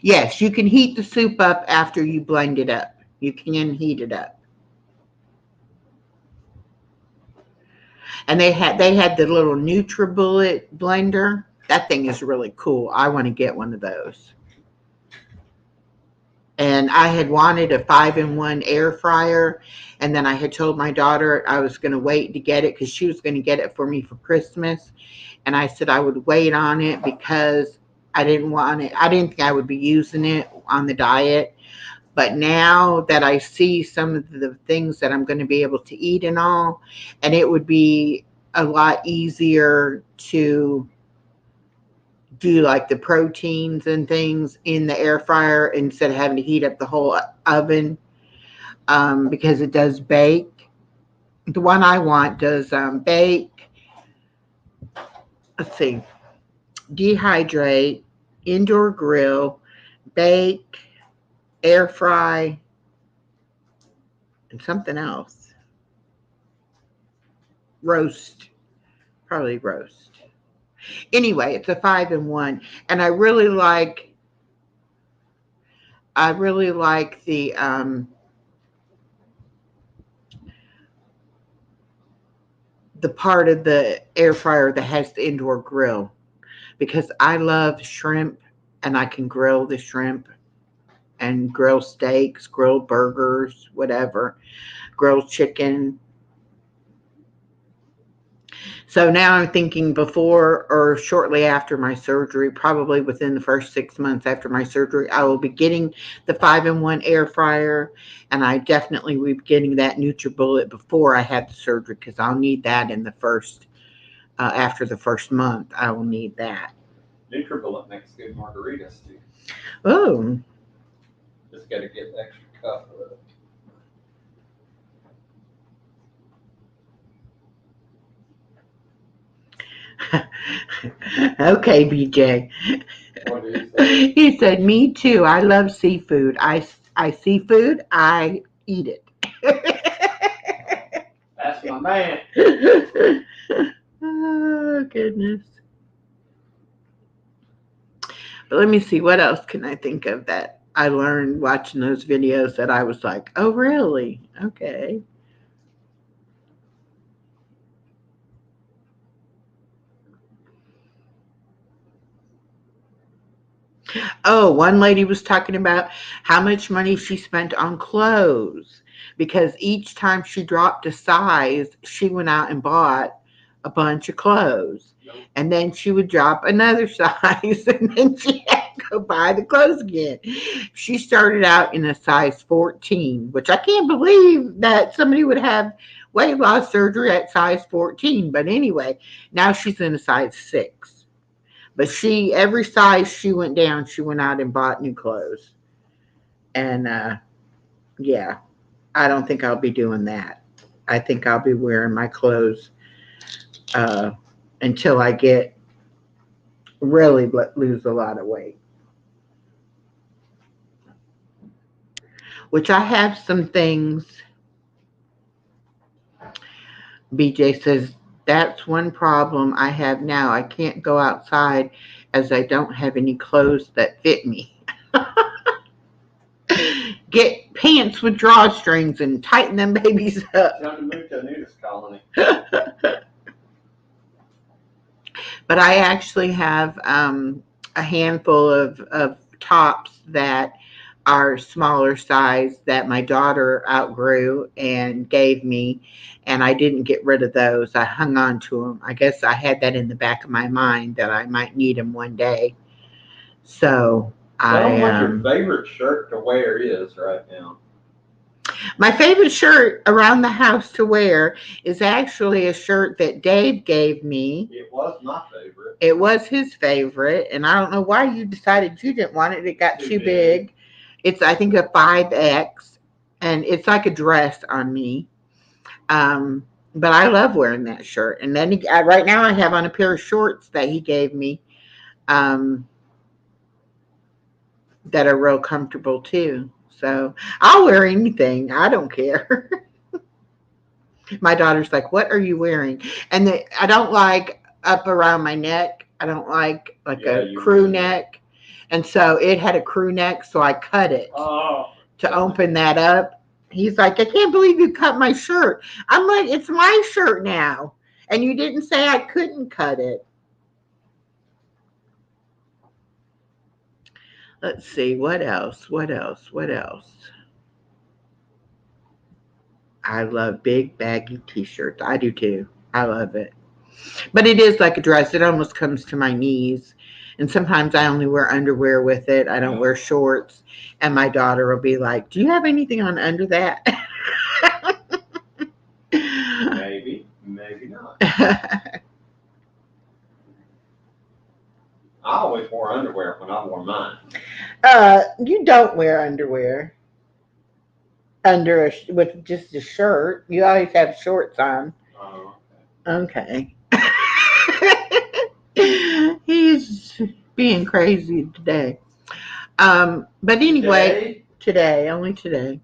[SPEAKER 1] Yes, you can heat the soup up after you blend it up. You can heat it up. And they had the little NutriBullet blender. That thing is really cool. I want to get one of those. And I had wanted a 5-in-1 air fryer, and then I had told my daughter I was going to wait to get it because she was going to get it for me for Christmas. And I said I would wait on it because I didn't want it. I didn't think I would be using it on the diet. But now that I see some of the things that I'm going to be able to eat and all, and it would be a lot easier to do like the proteins and things in the air fryer instead of having to heat up the whole oven, because it does bake. The one I want does bake. Let's see, dehydrate, indoor grill, bake, air fry, and something else. Roast, probably roast. Anyway, it's a 5-in-1, and I really like the part of the air fryer that has the indoor grill because I love shrimp and I can grill the shrimp and grill steaks, grill burgers, whatever, grill chicken. So now I'm thinking before or shortly after my surgery, probably within the first 6 months after my surgery, I will be getting the 5-in-1 air fryer, and I definitely will be getting that NutriBullet before I have the surgery because I'll need that in the first, after the first month, I will need that.
[SPEAKER 2] NutriBullet makes good margaritas too.
[SPEAKER 1] Oh,
[SPEAKER 2] Just got to get the extra cup of it.
[SPEAKER 1] okay, BJ.
[SPEAKER 2] What do you say?
[SPEAKER 1] He said, "Me too. I love seafood. I seafood. I eat it."
[SPEAKER 2] That's my man.
[SPEAKER 1] Oh goodness. But let me see, what else can I think of that I learned watching those videos that I was like, oh really? Okay. Oh, one lady was talking about how much money she spent on clothes because each time she dropped a size, she went out and bought a bunch of clothes. And then she would drop another size and then she had to go buy the clothes again. She started out in a size 14, which I can't believe that somebody would have weight loss surgery at size 14. But anyway, now she's in a size 6. But every size she went down, she went out and bought new clothes. And yeah, I don't think I'll be doing that. I think I'll be wearing my clothes until I get really lose a lot of weight. Which I have some things. BJ says, that's one problem I have now. I can't go outside as I don't have any clothes that fit me. Get pants with drawstrings and tighten them babies up.
[SPEAKER 2] Time to move to a nudist colony.
[SPEAKER 1] But I actually have a handful of tops that are smaller size that my daughter outgrew and gave me, and I didn't get rid of those. I hung on to them. I guess I had that in the back of my mind that I might need them one day. So
[SPEAKER 2] Tell them what your favorite shirt to wear is right now.
[SPEAKER 1] My favorite shirt around the house to wear is actually a shirt that Dave gave me.
[SPEAKER 2] It was my favorite.
[SPEAKER 1] It was his favorite, and I don't know why you decided you didn't want it. It got too big. It's, I think, a 5X, and it's like a dress on me. But I love wearing that shirt. And then right now I have on a pair of shorts that he gave me that are real comfortable too. So I'll wear anything. I don't care. My daughter's like, "What are you wearing?" And I don't like up around my neck. I don't like
[SPEAKER 2] Yeah,
[SPEAKER 1] a
[SPEAKER 2] you
[SPEAKER 1] crew
[SPEAKER 2] really don't.
[SPEAKER 1] neck. And so it had a crew neck, so I cut it
[SPEAKER 2] Oh.
[SPEAKER 1] to open that up. He's like, "I can't believe you cut my shirt." I'm like, "It's my shirt now. And you didn't say I couldn't cut it." Let's see, what else? What else? What else? I love big baggy t-shirts. I do too. I love it. But it is like a dress. It almost comes to my knees. And sometimes I only wear underwear with it. I don't wear shorts. And my daughter will be like, "Do you have anything on under that?"
[SPEAKER 2] Maybe, maybe not. I always wore underwear when I wore mine.
[SPEAKER 1] You don't wear underwear under with just a shirt. You always have shorts on.
[SPEAKER 2] Oh,
[SPEAKER 1] Okay. He's being crazy today. But anyway, today, only today.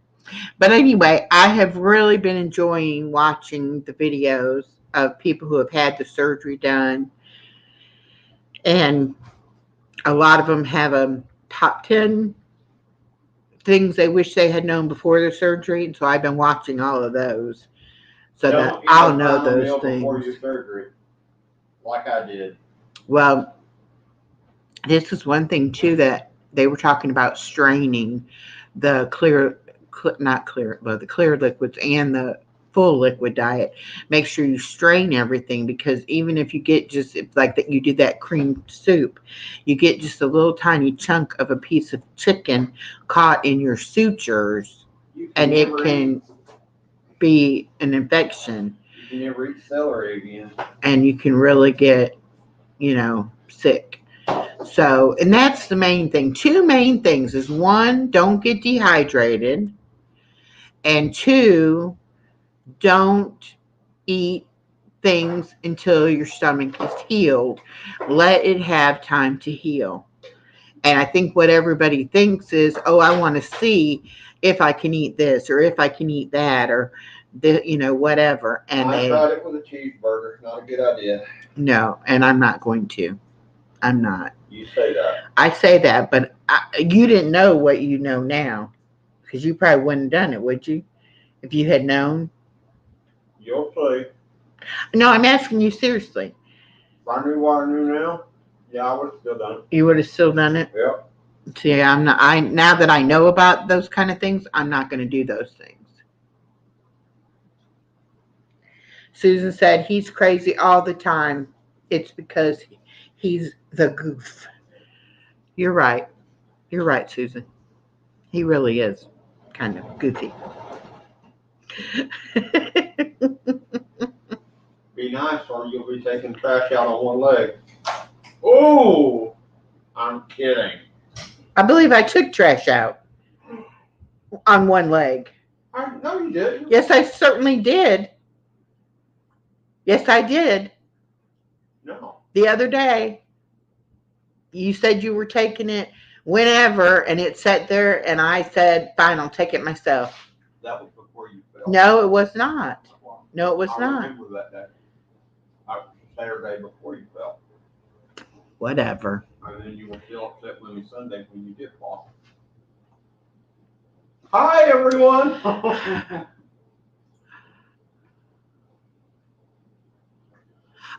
[SPEAKER 1] But anyway, I have really been enjoying watching the videos of people who have had the surgery done. And a lot of them have a top 10 things they wish they had known before the surgery. And so I've been watching all of those so that I'll know those
[SPEAKER 2] before your
[SPEAKER 1] things.
[SPEAKER 2] surgery, like I did.
[SPEAKER 1] Well, this is one thing too that they were talking about straining the the clear liquids and the full liquid diet. Make sure you strain everything, because even if you get just like that, you do that cream soup, you get just a little tiny chunk of a piece of chicken caught in your sutures, and it can be an infection.
[SPEAKER 2] You can never eat celery again.
[SPEAKER 1] And you can really get, sick. So, and that's the main thing. Two main things is, one, don't get dehydrated, and two, don't eat things until your stomach is healed. Let it have time to heal. And I think what everybody thinks is, "Oh, I want to see if I can eat this or if I can eat that or whatever." And
[SPEAKER 2] I tried it with a cheeseburger. Not a good idea.
[SPEAKER 1] No, and I'm not going to. I'm not.
[SPEAKER 2] You say that.
[SPEAKER 1] I say that, but you didn't know what you know now, because you probably wouldn't have done it, would you? If you had known.
[SPEAKER 2] You'll see.
[SPEAKER 1] No, I'm asking you seriously.
[SPEAKER 2] If I knew what I knew now, yeah, I would have still done it.
[SPEAKER 1] You would have still done it?
[SPEAKER 2] Yep.
[SPEAKER 1] See, I'm not. Now that I know about those kind of things, I'm not going to do those things. Susan said he's crazy all the time. It's because he's the goof. You're right. You're right, Susan. He really is kind of goofy.
[SPEAKER 2] Be nice, or you'll be taking trash out on one leg. Oh, I'm kidding.
[SPEAKER 1] I believe I took trash out on one leg.
[SPEAKER 2] No, you didn't.
[SPEAKER 1] Yes, I certainly did. Yes, I did.
[SPEAKER 2] No.
[SPEAKER 1] The other day, you said you were taking it whenever, and it sat there, and I said, "Fine, I'll take it myself."
[SPEAKER 2] That was before you fell.
[SPEAKER 1] No, it was not. No, it was
[SPEAKER 2] I
[SPEAKER 1] not.
[SPEAKER 2] remember that day. Saturday before you fell.
[SPEAKER 1] Whatever.
[SPEAKER 2] And then you were still upset with me Sunday when you did fall. Hi, everyone.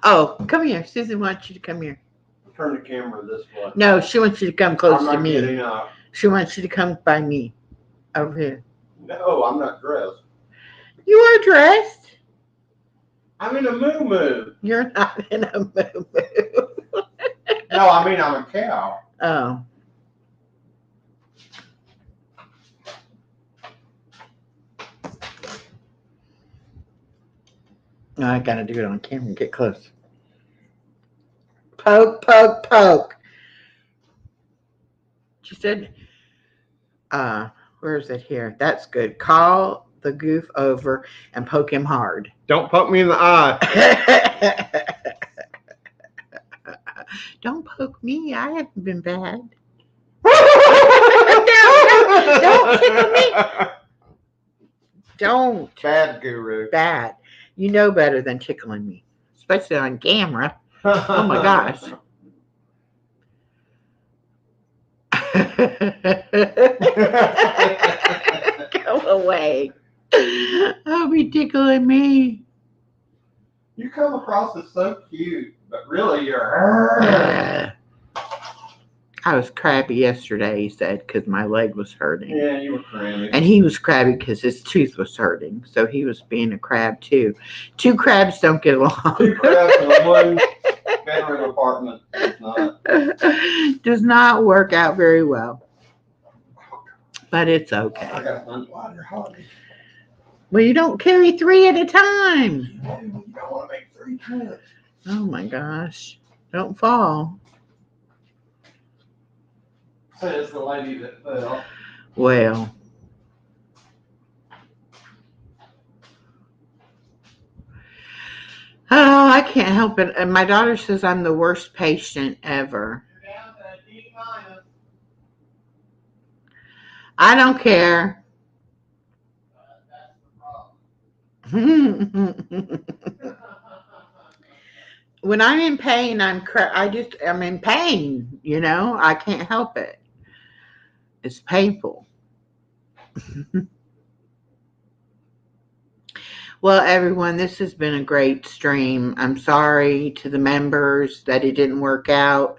[SPEAKER 1] Oh, come here. Susan wants you to come here.
[SPEAKER 2] Turn the camera this way.
[SPEAKER 1] No, she wants you to come close
[SPEAKER 2] I'm
[SPEAKER 1] to
[SPEAKER 2] not
[SPEAKER 1] me.
[SPEAKER 2] getting up.
[SPEAKER 1] She wants you to come by me. Over here.
[SPEAKER 2] No, I'm not dressed.
[SPEAKER 1] You are dressed.
[SPEAKER 2] I'm in a moo-moo.
[SPEAKER 1] You're not in a moo-moo.
[SPEAKER 2] No, I mean I'm a cow.
[SPEAKER 1] Oh. No, I gotta do it on camera. Get close. Poke, poke, poke. She said, where is it here? That's good. Call the goof over and poke him hard.
[SPEAKER 2] Don't poke me in the eye.
[SPEAKER 1] Don't poke me. I haven't been bad. Don't tickle me. Don't.
[SPEAKER 2] Bad guru.
[SPEAKER 1] Bad. You know better than tickling me, especially on camera. Oh my gosh. Go away. Don't be tickling me.
[SPEAKER 2] You come across as so cute, but really you're.
[SPEAKER 1] I was crabby yesterday, he said, because my leg was hurting.
[SPEAKER 2] Yeah, you were crabby.
[SPEAKER 1] And he was crabby because his tooth was hurting. So he was being a crab too. Two crabs don't get along.
[SPEAKER 2] Two crabs in one bedroom apartment
[SPEAKER 1] does not work out very well. But it's okay.
[SPEAKER 2] I got one water hoggy.
[SPEAKER 1] Well, you don't carry 3 at a time.
[SPEAKER 2] You don't want to make 3 trips.
[SPEAKER 1] Oh my gosh. Don't fall.
[SPEAKER 2] Says the lady that fell.
[SPEAKER 1] Well. Oh, I can't help it. And my daughter says I'm the worst patient ever.
[SPEAKER 2] You're down to a D minus.
[SPEAKER 1] I don't care.
[SPEAKER 2] That's the problem.
[SPEAKER 1] When I'm in pain, I'm in pain, you know? I can't help it. It's painful. Well, everyone, this has been a great stream. I'm sorry to the members that it didn't work out,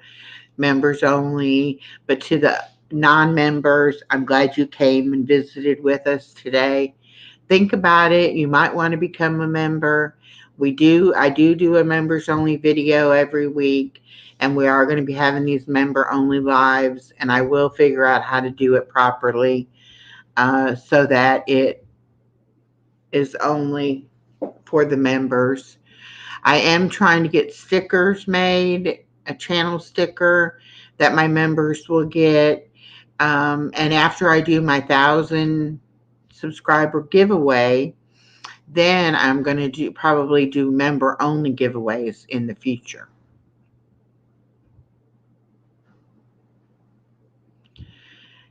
[SPEAKER 1] members only, but to the non-members, I'm glad you came and visited with us today. Think about it. You might want to become a member. I do a members only video every week, and we are going to be having these member only lives, and I will figure out how to do it properly so that it is only for the members. I am trying to get stickers made, a channel sticker that my members will get. And after I do my 1,000 subscriber giveaway, then I'm going to probably do member only giveaways in the future.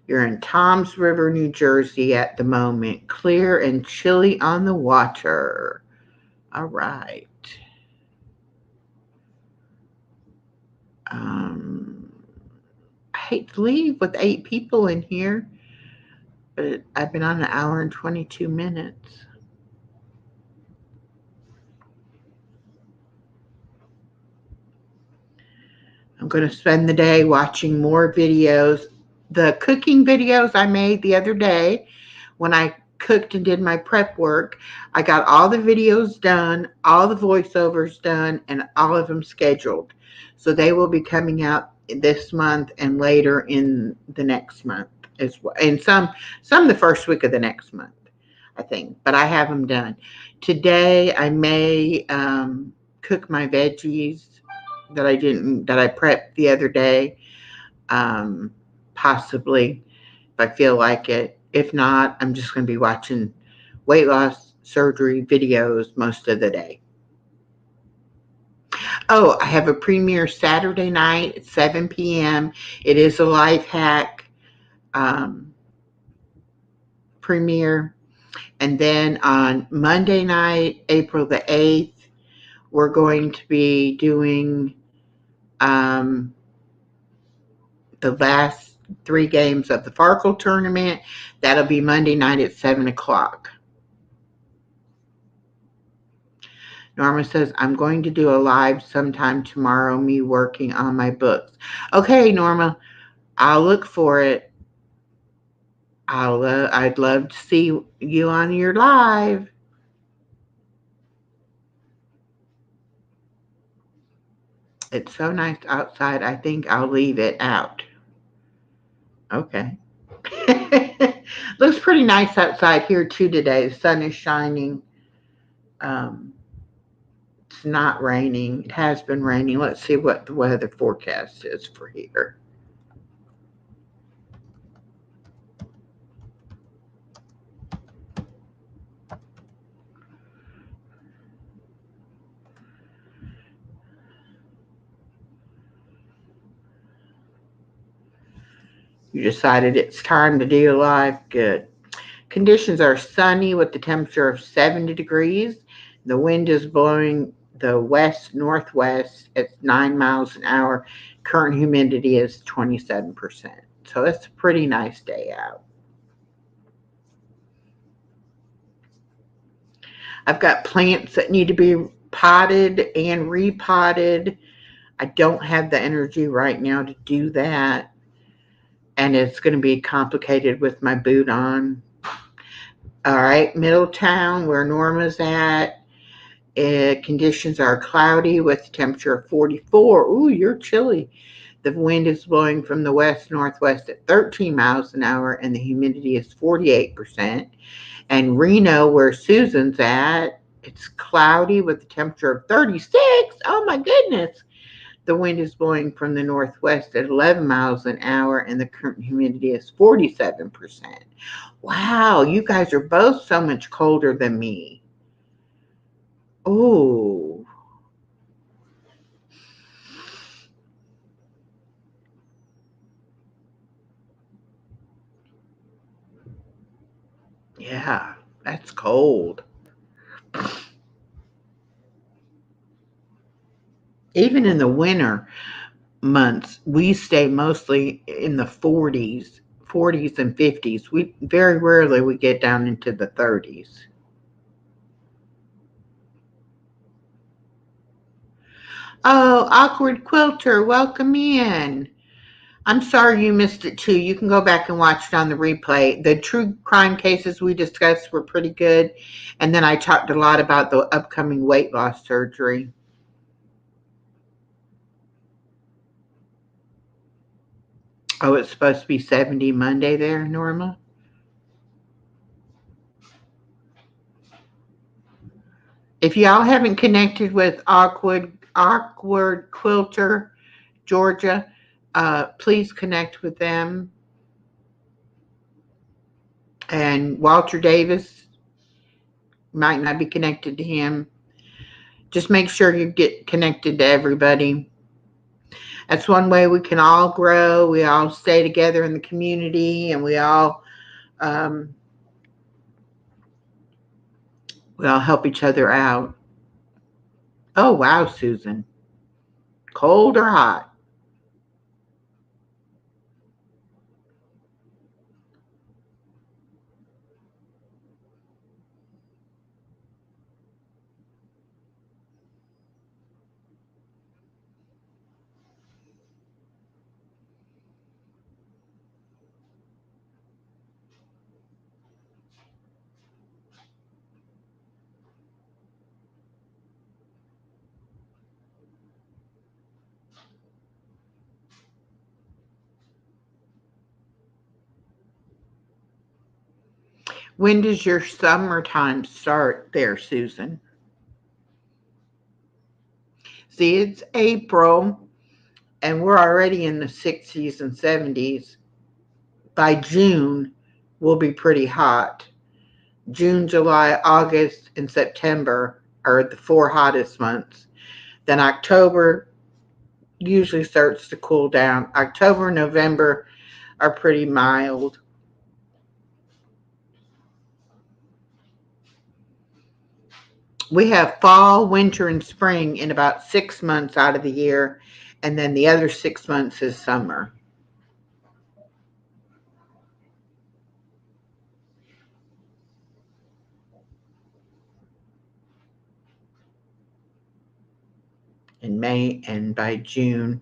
[SPEAKER 1] You're in Toms River, New Jersey at the moment. Clear and chilly on the water. All right. I hate to leave with 8 people in here, but I've been on 1 hour and 22 minutes. I'm going to spend the day watching more videos. The cooking videos I made the other day when I cooked and did my prep work, I got all the videos done, all the voiceovers done, and all of them scheduled. So they will be coming out this month and later in the next month as well. And some the first week of the next month, I think. But I have them done. Today I may cook my veggies that I prepped the other day. Possibly, if I feel like it. If not, I'm just going to be watching weight loss surgery videos most of the day. Oh, I have a premiere Saturday night at 7 p.m. It is a life hack premiere. And then on Monday night, April the 8th, we're going to be doing the last 3 games of the Farkle tournament. That'll be Monday night at 7 o'clock. Norma says, I'm going to do a live sometime tomorrow, me working on my books. Okay, Norma, I'll look for it. I'd love to see you on your live. It's so nice outside. I think I'll leave it out. Okay. Looks pretty nice outside here too today. The sun is shining. It's not raining. It has been raining. Let's see what the weather forecast is for here. You decided it's time to do life. Good. Conditions are sunny with the temperature of 70 degrees. The wind is blowing the west northwest at 9 miles an hour. Current humidity is 27%. So it's a pretty nice day out. I've got plants that need to be potted and repotted. I don't have the energy right now to do that. And it's going to be complicated with my boot on. All right, Middletown, where Norma's at. Conditions are cloudy with a temperature of 44. Ooh, you're chilly. The wind is blowing from the west northwest at 13 miles an hour, and the humidity is 48%. And Reno, where Susan's at, it's cloudy with a temperature of 36. Oh my goodness. The wind is blowing from the northwest at 11 miles an hour, and the current humidity is 47%. Wow, you guys are both so much colder than me. Oh, yeah, that's cold. Even in the winter months, we stay mostly in the 40s and 50s. We very rarely we get down into the 30s. Oh, awkward quilter, welcome in. I'm sorry you missed it too. You can go back and watch it on the replay. The true crime cases we discussed were pretty good. And then I talked a lot about the upcoming weight loss surgery. Oh, it's supposed to be 70 Monday there, Norma? If y'all haven't connected with Awkward Quilter, Georgia, please connect with them. And Walter Davis, might not be connected to him. Just make sure you get connected to everybody. That's one way we can all grow. We all stay together in the community, and um, we all help each other out. Oh wow, Susan, cold or hot? When does your summertime start there, Susan? See, it's April, and we're already in the 60s and 70s. By June, we'll be pretty hot. June, July, August, and September are the four hottest months. Then October usually starts to cool down. October, November are pretty mild. We have fall, winter, and spring in about 6 months out of the year, and then the other 6 months is summer. In May, and by June,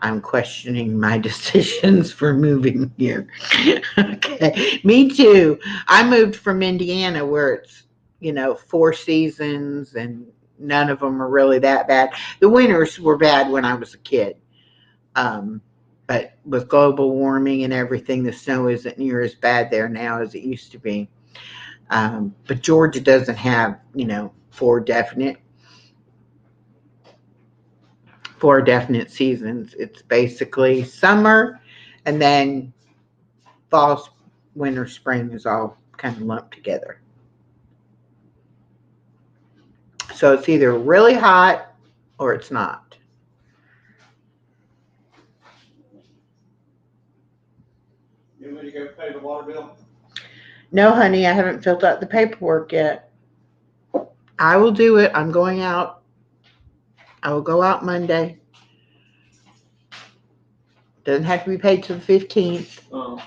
[SPEAKER 1] I'm questioning my decisions for moving here. Okay, me too. I moved from Indiana where it's, four seasons and none of them are really that bad. The winters were bad when I was a kid. Um, but with global warming and everything, the snow isn't near as bad there now as it used to be. But Georgia doesn't have, four definite seasons. It's basically summer and then fall, winter, spring is all kind of lumped together. So it's either really hot or it's not.
[SPEAKER 2] You want me to go pay the water bill?
[SPEAKER 1] No, honey, I haven't filled out the paperwork yet. I will do it. I'm going out. I will go out Monday. Doesn't have to be paid till the 15th.
[SPEAKER 2] Oh.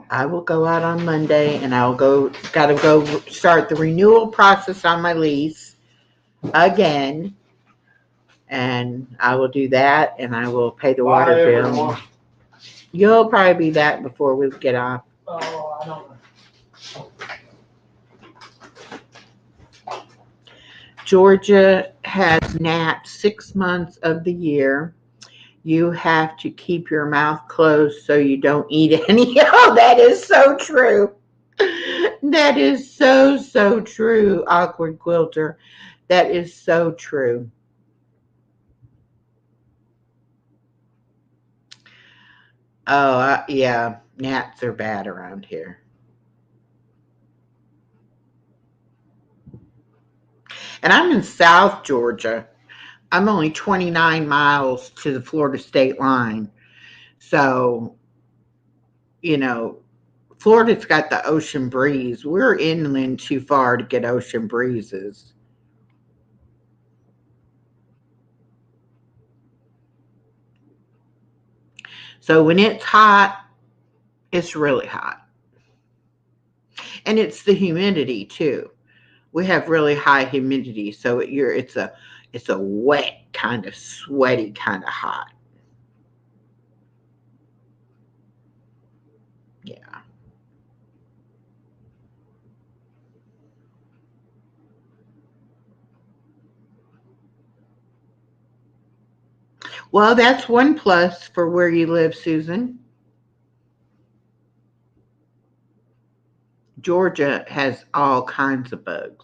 [SPEAKER 1] I will go out on Monday and I'll gotta go start the renewal process on my lease again. And I will do that and I will pay the water
[SPEAKER 2] Bye,
[SPEAKER 1] bill.
[SPEAKER 2] everyone.
[SPEAKER 1] You'll probably be back before we get off.
[SPEAKER 2] Oh, I don't know.
[SPEAKER 1] Georgia has gnats 6 months of the year. You have to keep your mouth closed so you don't eat any. Oh, that is so true. That is so true, Awkward Quilter. That is so true. Oh, yeah, gnats are bad around here. And I'm in South Georgia. I'm only 29 miles to the Florida state line. So, you know, Florida's got the ocean breeze. We're inland too far to get ocean breezes. So when it's hot, it's really hot. And it's the humidity too. We have really high humidity, so it's a wet kind of sweaty kind of hot. Yeah. Well, that's one plus for where you live, Susan. Georgia has all kinds of bugs.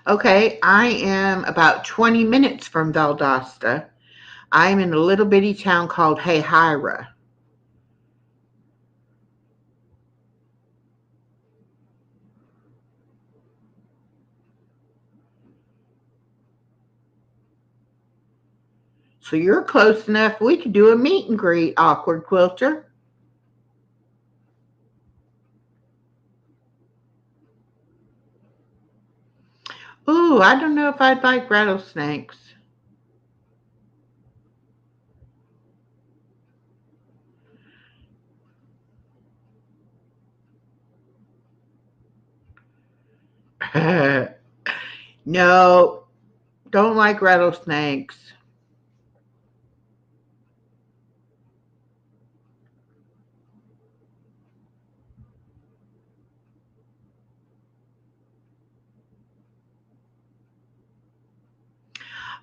[SPEAKER 1] Okay, I am about 20 minutes from Valdosta. I'm in a little bitty town called Hayhira. So you're close enough. We could do a meet and greet, Awkward Quilter. Ooh, I don't know if I'd like rattlesnakes. No, don't like rattlesnakes.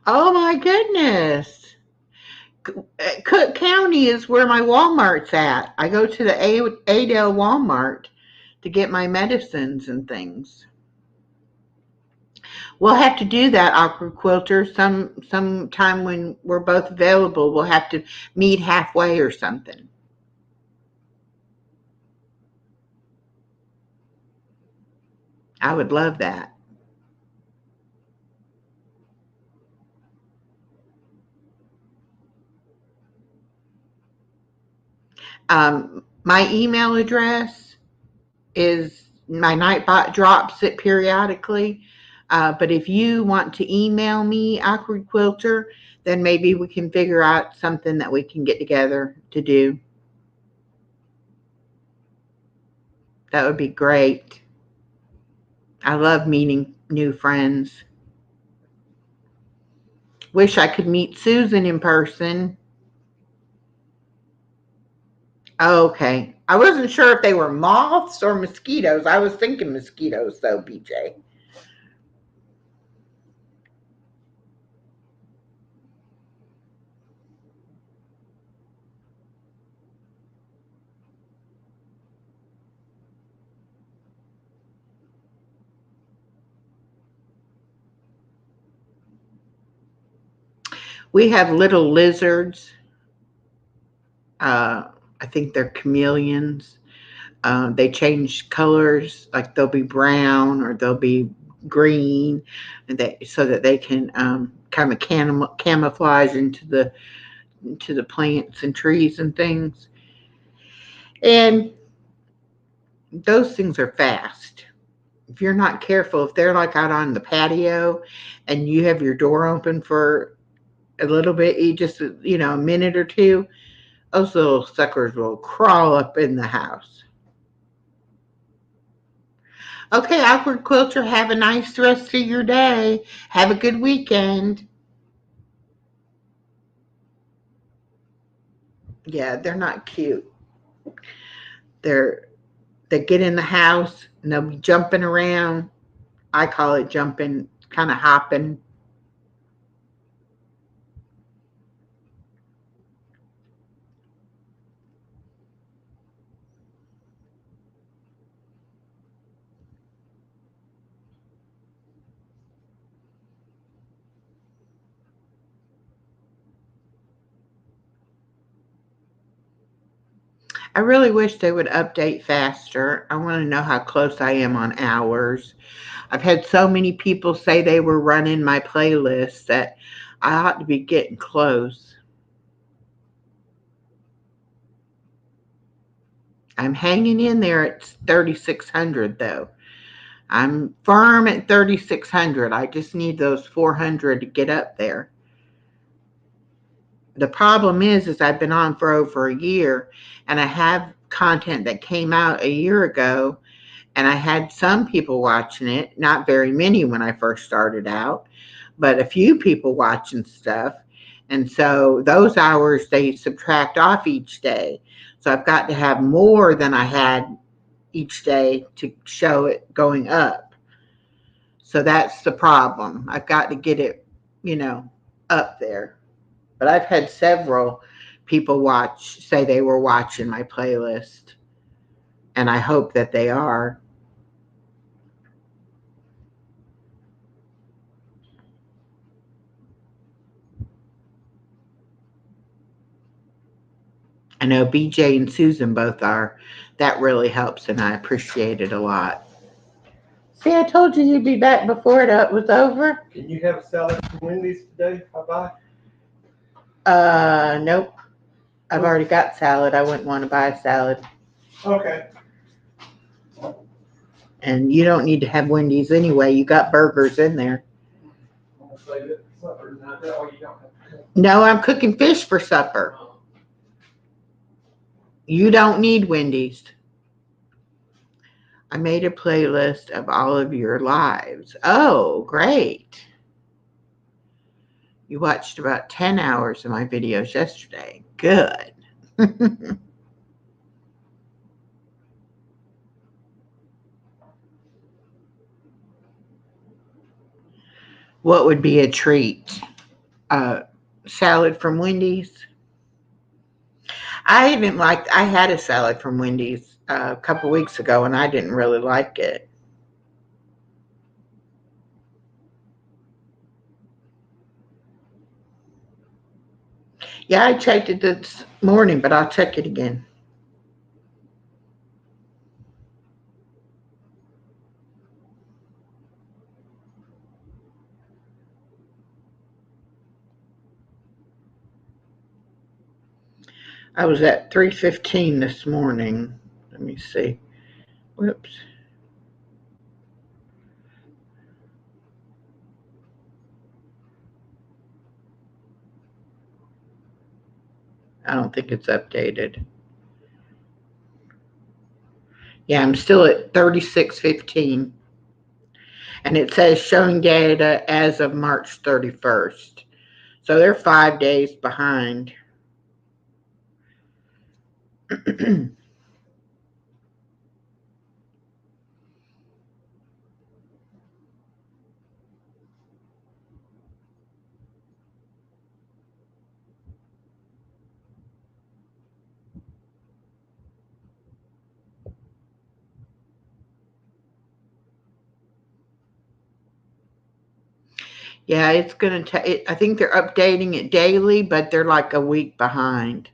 [SPEAKER 1] Oh my goodness. Cook County is where my Walmart's at. I go to the Adel Walmart to get my medicines and things. We'll have to do that, Awkward Quilter. Sometime when we're both available, we'll have to meet halfway or something. I would love that. My email address is my Nightbot drops it periodically. But if you want to email me, Awkward Quilter, then maybe we can figure out something that we can get together to do. That would be great. I love meeting new friends. Wish I could meet Susan in person. Okay. I wasn't sure if they were moths or mosquitoes. I was thinking mosquitoes, though, BJ. We have little lizards. I think they're chameleons. They change colors, like they'll be brown or they'll be green, so that they can kind of camouflage into the plants and trees and things. And those things are fast. If you're not careful, if they're like out on the patio and you have your door open for a little bit, you just, a minute or two, those little suckers will crawl up in the house. Okay, Awkward Quilter, have a nice rest of your day. Have a good weekend. Yeah, they're not cute. They're they get in the house and they'll be jumping around. I call it jumping, kind of hopping. I really wish they would update faster. I want to know how close I am on hours. I've had so many people say they were running my playlist that I ought to be getting close. I'm hanging in there at 3,600 though. I'm firm at 3,600. I just need those 400 to get up there. The problem is I've been on for over a year and I have content that came out a year ago and I had some people watching it, not very many when I first started out, but a few people watching stuff. And so those hours they subtract off each day. So I've got to have more than I had each day to show it going up. So that's the problem. I've got to get it, up there. But I've had several people say they were watching my playlist, and I hope that they are. I know BJ and Susan both are. That really helps, and I appreciate it a lot. See, I told you you'd be back before it was over.
[SPEAKER 2] Can you have a salad from Wendy's today? Bye-bye.
[SPEAKER 1] Nope. I've already got salad. I wouldn't want to buy a salad.
[SPEAKER 2] Okay.
[SPEAKER 1] And you don't need to have Wendy's anyway. You got burgers in there. No, I'm cooking fish for supper. You don't need Wendy's. I made a playlist of all of your lives. Oh, great. You watched about 10 hours of my videos yesterday. Good. What would be a treat? Salad from Wendy's. I had a salad from Wendy's a couple weeks ago and I didn't really like it. Yeah, I checked it this morning, but I'll check it again. I was at 3:15 this morning. Let me see. Whoops. I don't think it's updated. Yeah, I'm still at 36:15. And it says showing data as of March 31st. So they're 5 days behind. Yeah, it's going to take, I think they're updating it daily, but they're like a week behind.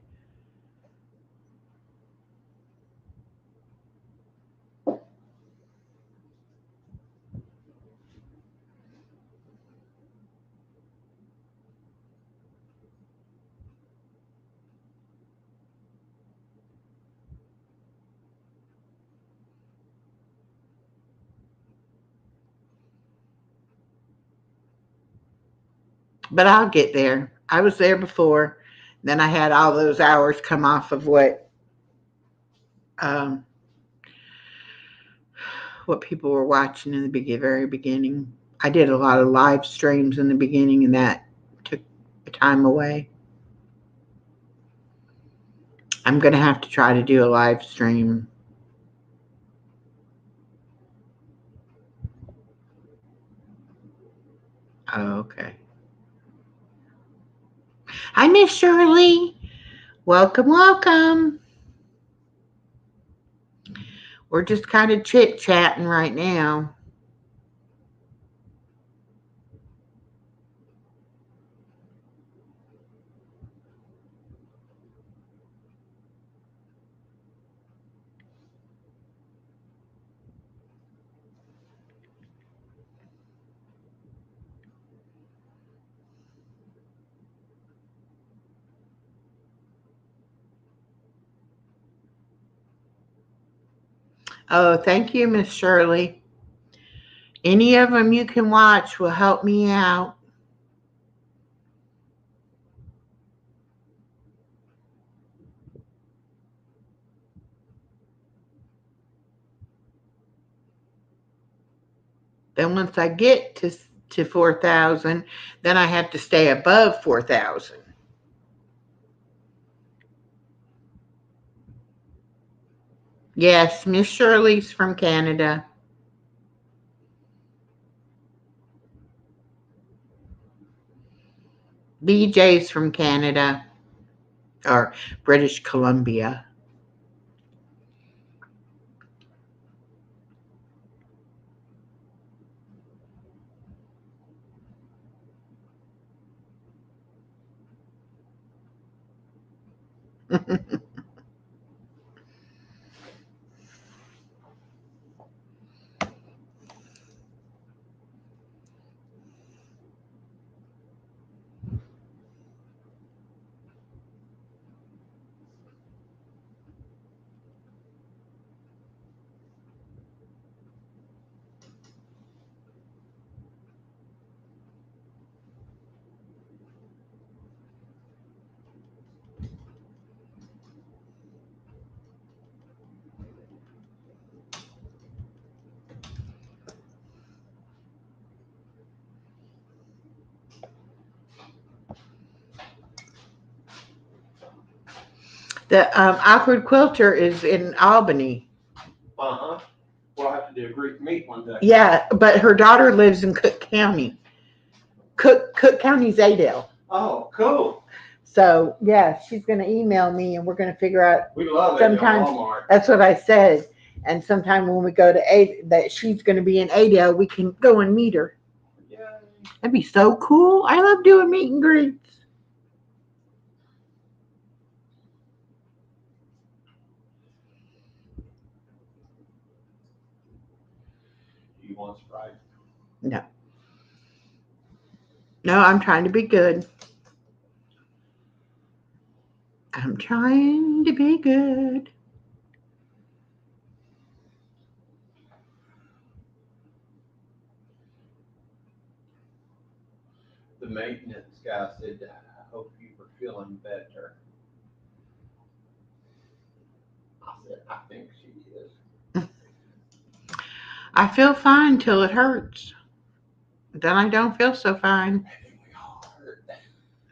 [SPEAKER 1] But I'll get there. I was there before. Then I had all those hours come off of um, what people were watching in the very beginning. I did a lot of live streams in the beginning, and that took time away. I'm going to have to try to do a live stream. Oh, okay. Hi, Miss Shirley. Welcome, welcome. We're just kind of chit-chatting right now. Oh, thank you, Miss Shirley. Any of them you can watch will help me out. Then once I get to 4,000, then I have to stay above 4,000. Yes, Miss Shirley's from Canada. BJ's from Canada or British Columbia. The Awkward Quilter is in Albany.
[SPEAKER 2] Uh-huh. We'll have to do a Greek meet one day.
[SPEAKER 1] Yeah, but her daughter lives in Cook County. Cook County's Adel.
[SPEAKER 2] Oh, cool.
[SPEAKER 1] So, yeah, she's going to email me and we're going to figure out.
[SPEAKER 2] We love it
[SPEAKER 1] Sometimes-
[SPEAKER 2] at Walmart.
[SPEAKER 1] That's what I said. And sometime when we go to that she's going to be in Adel, we can go and meet her.
[SPEAKER 2] Yay.
[SPEAKER 1] That'd be so cool. I love doing meet and greets.
[SPEAKER 2] You want Sprite?
[SPEAKER 1] No, I'm trying to be good. I'm trying to be good.
[SPEAKER 2] The maintenance guy said, I hope you were feeling better. I said, I think she is.
[SPEAKER 1] I feel fine till it hurts. Then I don't feel so fine.
[SPEAKER 2] And then we all hurt.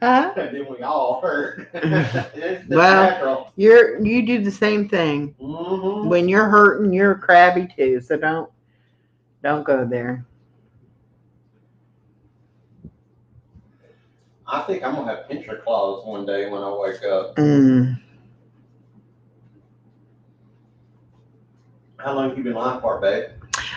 [SPEAKER 1] Huh?
[SPEAKER 2] And then we all hurt. It's
[SPEAKER 1] Well,
[SPEAKER 2] natural.
[SPEAKER 1] You do the same thing.
[SPEAKER 2] Mm-hmm.
[SPEAKER 1] When you're hurting, you're crabby too. So don't go there.
[SPEAKER 2] I think I'm gonna have pincher claws one day when I wake up. How long have you been lying for, babe?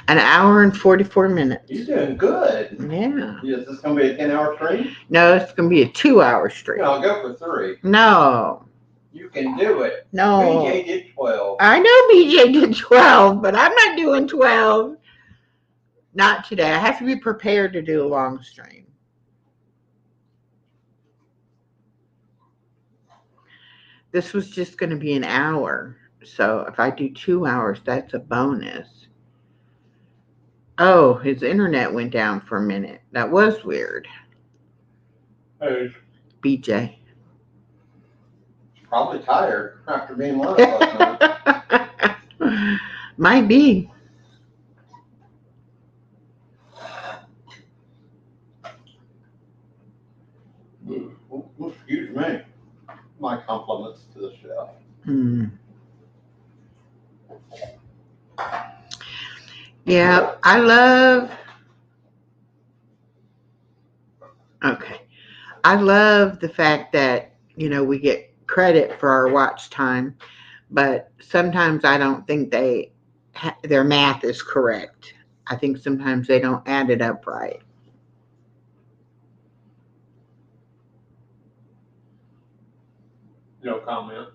[SPEAKER 1] An hour and 44 minutes.
[SPEAKER 2] You're doing good.
[SPEAKER 1] Yeah.
[SPEAKER 2] Is this gonna be a 10-hour stream?
[SPEAKER 1] No, it's gonna be a 2-hour stream.
[SPEAKER 2] No, I'll go for 3.
[SPEAKER 1] No.
[SPEAKER 2] You can do it.
[SPEAKER 1] No.
[SPEAKER 2] BJ did 12.
[SPEAKER 1] I know BJ did 12, but I'm not doing 12. Not today. I have to be prepared to do a long stream. This was just going to be an hour. So if I do 2 hours, that's a bonus. Oh, his internet went down for a minute. That was weird.
[SPEAKER 2] Who's
[SPEAKER 1] BJ.
[SPEAKER 2] probably tired after being lunch last night.
[SPEAKER 1] Might be.
[SPEAKER 2] Excuse me. My compliments to the chef.
[SPEAKER 1] Hmm. Yeah, I love. Okay. I love the fact that, we get credit for our watch time, but sometimes I don't think their math is correct. I think sometimes they don't add it up right.
[SPEAKER 2] No comment.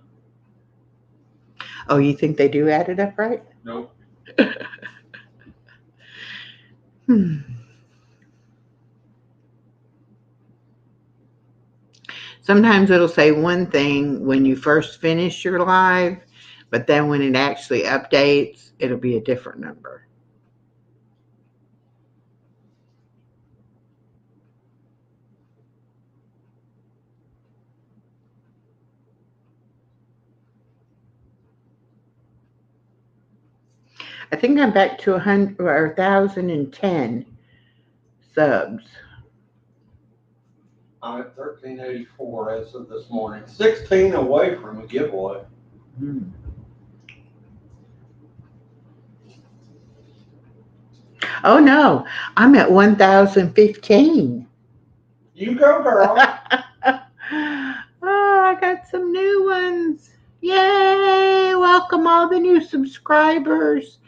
[SPEAKER 1] Oh, you think they do add it up right?
[SPEAKER 2] Nope.
[SPEAKER 1] Hmm. Sometimes it'll say one thing when you first finish your live, but then when it actually updates, it'll be a different number. I think I'm back to 100 or 1,010 subs.
[SPEAKER 2] I'm at 1384 as of this morning. 16 away from a giveaway.
[SPEAKER 1] Hmm. Oh no, I'm at 1,015.
[SPEAKER 2] You go, girl.
[SPEAKER 1] Oh, I got some new ones. Yay! Welcome all the new subscribers.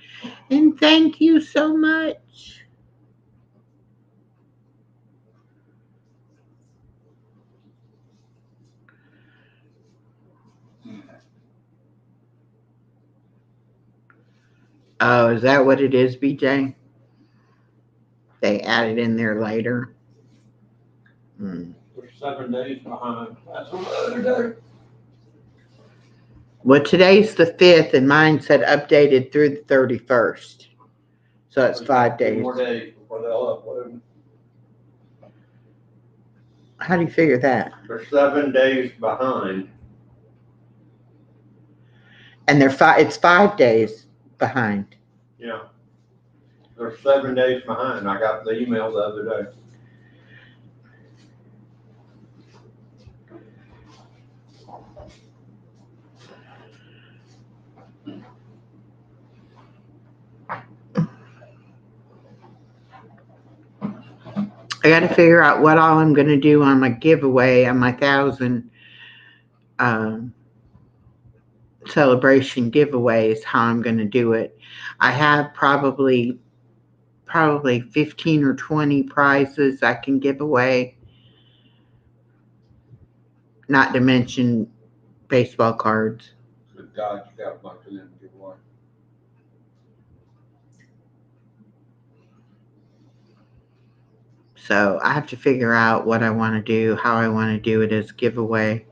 [SPEAKER 1] And thank you so much. Oh, is that what it is, BJ? They added in there later. Hmm.
[SPEAKER 2] We're 7 days behind. That's another day.
[SPEAKER 1] Well, today's the 5th, and mine said updated through the 31st. So that's 5
[SPEAKER 2] 2
[SPEAKER 1] days.
[SPEAKER 2] more days before they'll upload.
[SPEAKER 1] How do you figure that?
[SPEAKER 2] They're 7 days behind.
[SPEAKER 1] And it's 5 days behind.
[SPEAKER 2] Yeah. They're 7 days behind. I got the email the other day.
[SPEAKER 1] I got to figure out what all I'm going to do on my giveaway on my 1,000 celebration giveaways. How I'm going to do it. I have probably 15 or 20 prizes I can give away. Not to mention baseball cards.
[SPEAKER 2] Good God, you got a bunch of them to give away.
[SPEAKER 1] So I have to figure out what I want to do, how I want to do it as giveaway.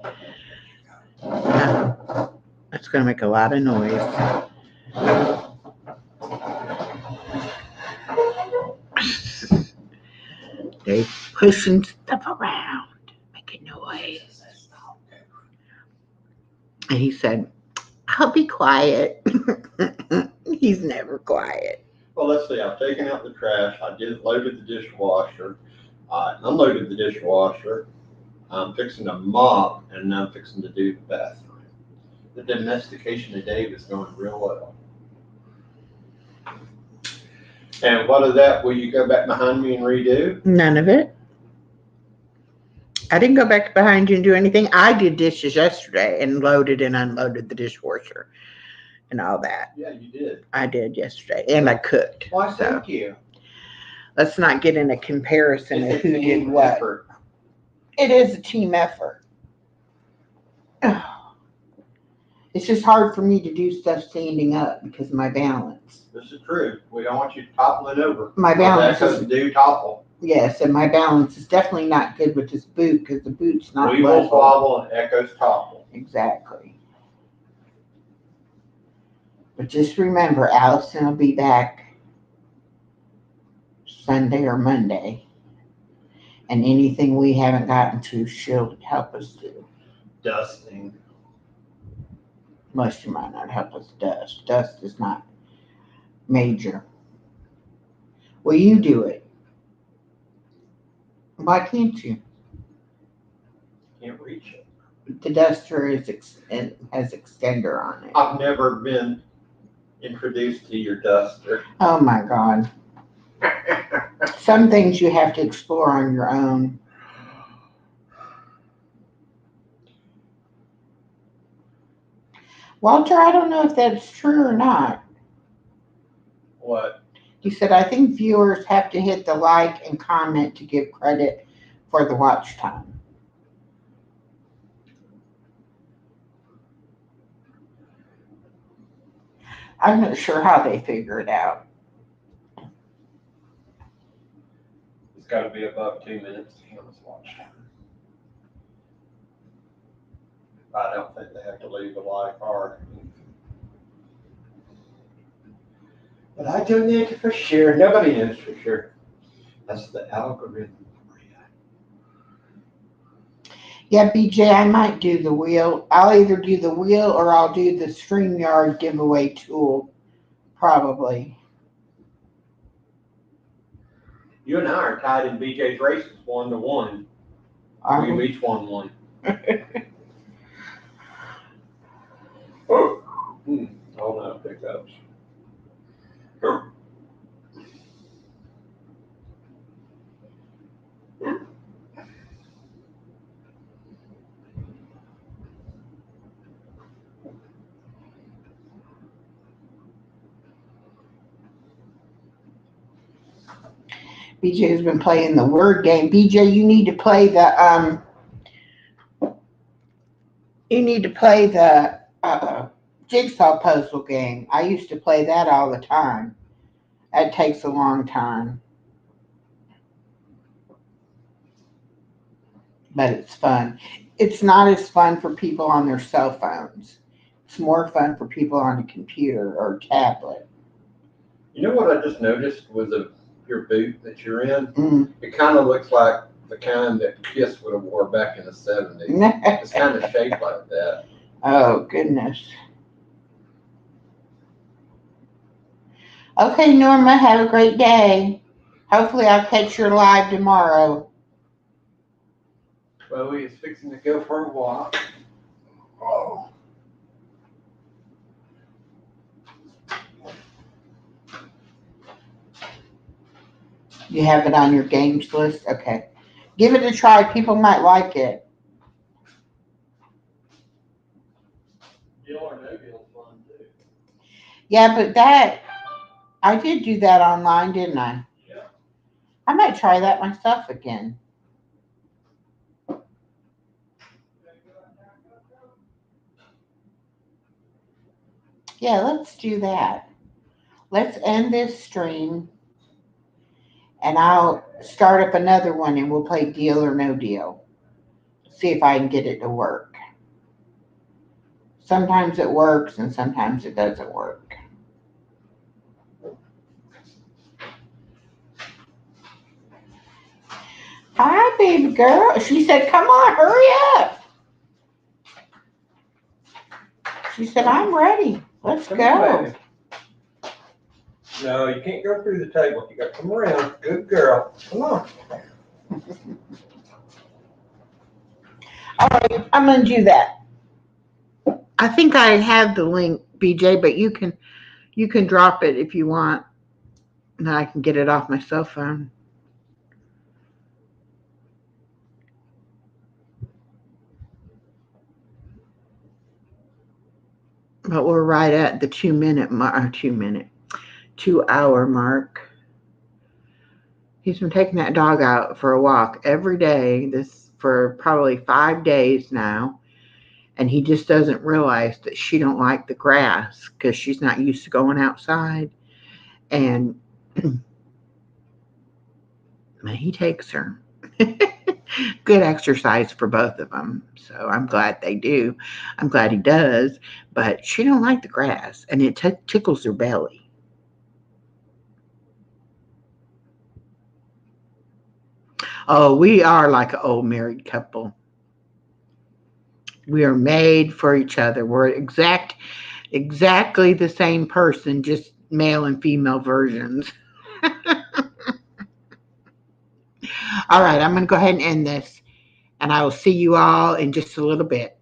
[SPEAKER 1] That's going to make a lot of noise. They pushing stuff around, making noise. And he said, I'll be quiet. He's never quiet.
[SPEAKER 2] Well, let's see. I've taken out the trash. I just loaded the dishwasher. I unloaded the dishwasher. I'm fixing to mop, and I'm fixing to do the bathroom. The domestication of Dave is going real well. And what of that will you go back behind me and redo?
[SPEAKER 1] None of it. I didn't go back behind you and do anything. I did dishes yesterday and loaded and unloaded the dishwasher and all that.
[SPEAKER 2] Yeah, you did.
[SPEAKER 1] I did yesterday, and I cooked.
[SPEAKER 2] Why,
[SPEAKER 1] So
[SPEAKER 2] thank you.
[SPEAKER 1] let's not get in a comparison of
[SPEAKER 2] It's a
[SPEAKER 1] who did
[SPEAKER 2] team
[SPEAKER 1] what.
[SPEAKER 2] effort.
[SPEAKER 1] It is a team effort. It's just hard for me to do stuff standing up because of my balance.
[SPEAKER 2] This is true. We don't want you toppling over.
[SPEAKER 1] My balance
[SPEAKER 2] Because
[SPEAKER 1] is,
[SPEAKER 2] do topple.
[SPEAKER 1] yes, and my balance is definitely not good with this boot because the boot's not
[SPEAKER 2] We will
[SPEAKER 1] level.
[SPEAKER 2] wobble and Echoes topple.
[SPEAKER 1] Exactly. But just remember, Allison will be back Sunday or Monday. And anything we haven't gotten to, she'll help us do.
[SPEAKER 2] Dusting.
[SPEAKER 1] Well, she might not help us dust. Dust is not major. Well, you do it. Why can't you?
[SPEAKER 2] Can't reach it.
[SPEAKER 1] The duster has extender on it.
[SPEAKER 2] I've never been introduced to your duster.
[SPEAKER 1] Oh my God. Some things you have to explore on your own. Walter, I don't know if that's true or not.
[SPEAKER 2] What?
[SPEAKER 1] He said, I think viewers have to hit the like and comment to give credit for the watch time. I'm not sure how they figure it out.
[SPEAKER 2] It's got to be above 2 minutes to count as watch time. I don't think they have to leave a like or. But I donate for sure. Nobody knows for sure. That's the algorithm.
[SPEAKER 1] Yeah, BJ, I might do the wheel. I'll either do the wheel or I'll do the StreamYard giveaway tool, probably.
[SPEAKER 2] You and I are tied in BJ's races 1-1.
[SPEAKER 1] Are
[SPEAKER 2] We've
[SPEAKER 1] we?
[SPEAKER 2] each won one. Oh no, pickups.
[SPEAKER 1] BJ's been playing the word game. BJ, you need to play the jigsaw puzzle game. I used to play that all the time. That takes a long time. But it's fun. It's not as fun for people on their cell phones. It's more fun for people on a computer or tablet.
[SPEAKER 2] You know what I just noticed with your boot that you're in?
[SPEAKER 1] Mm.
[SPEAKER 2] It kind of looks like the kind that Kiss would have wore back in the 70s. It's kind of shaped like that.
[SPEAKER 1] Oh, goodness. Okay, Norma, have a great day. Hopefully I'll catch your live tomorrow.
[SPEAKER 2] Chloe is fixing to go for a walk. Oh.
[SPEAKER 1] You have it on your games list? Okay. Give it a try. People might like it.
[SPEAKER 2] Deal or no deal fun too.
[SPEAKER 1] Yeah, but I did do that online, didn't I?
[SPEAKER 2] Yeah.
[SPEAKER 1] I might try that myself again. Yeah, let's do that. Let's end this stream and I'll start up another one and we'll play Deal or No Deal. See if I can get it to work. Sometimes it works and sometimes it doesn't work. Hi, baby girl. She said, come on, hurry up. She said, I'm ready. Let's
[SPEAKER 2] Come
[SPEAKER 1] go.
[SPEAKER 2] on, baby. No, you can't go through the table. You got to come around. Good girl. Come on.
[SPEAKER 1] All right, I'm going to do that. I think I have the link, BJ, but you can drop it if you want. And I can get it off my cell phone. But we're right at the 2 hour mark. He's been taking that dog out for a walk every day, this for probably 5 days now. And he just doesn't realize that she don't like the grass because she's not used to going outside. And he takes her. Good exercise for both of them. So I'm glad they do. I'm glad he does. But she don't like the grass, and it tickles her belly. Oh, we are like an old married couple. We are made for each other. We're exactly the same person, just male and female versions. All right, I'm going to go ahead and end this, and I will see you all in just a little bit.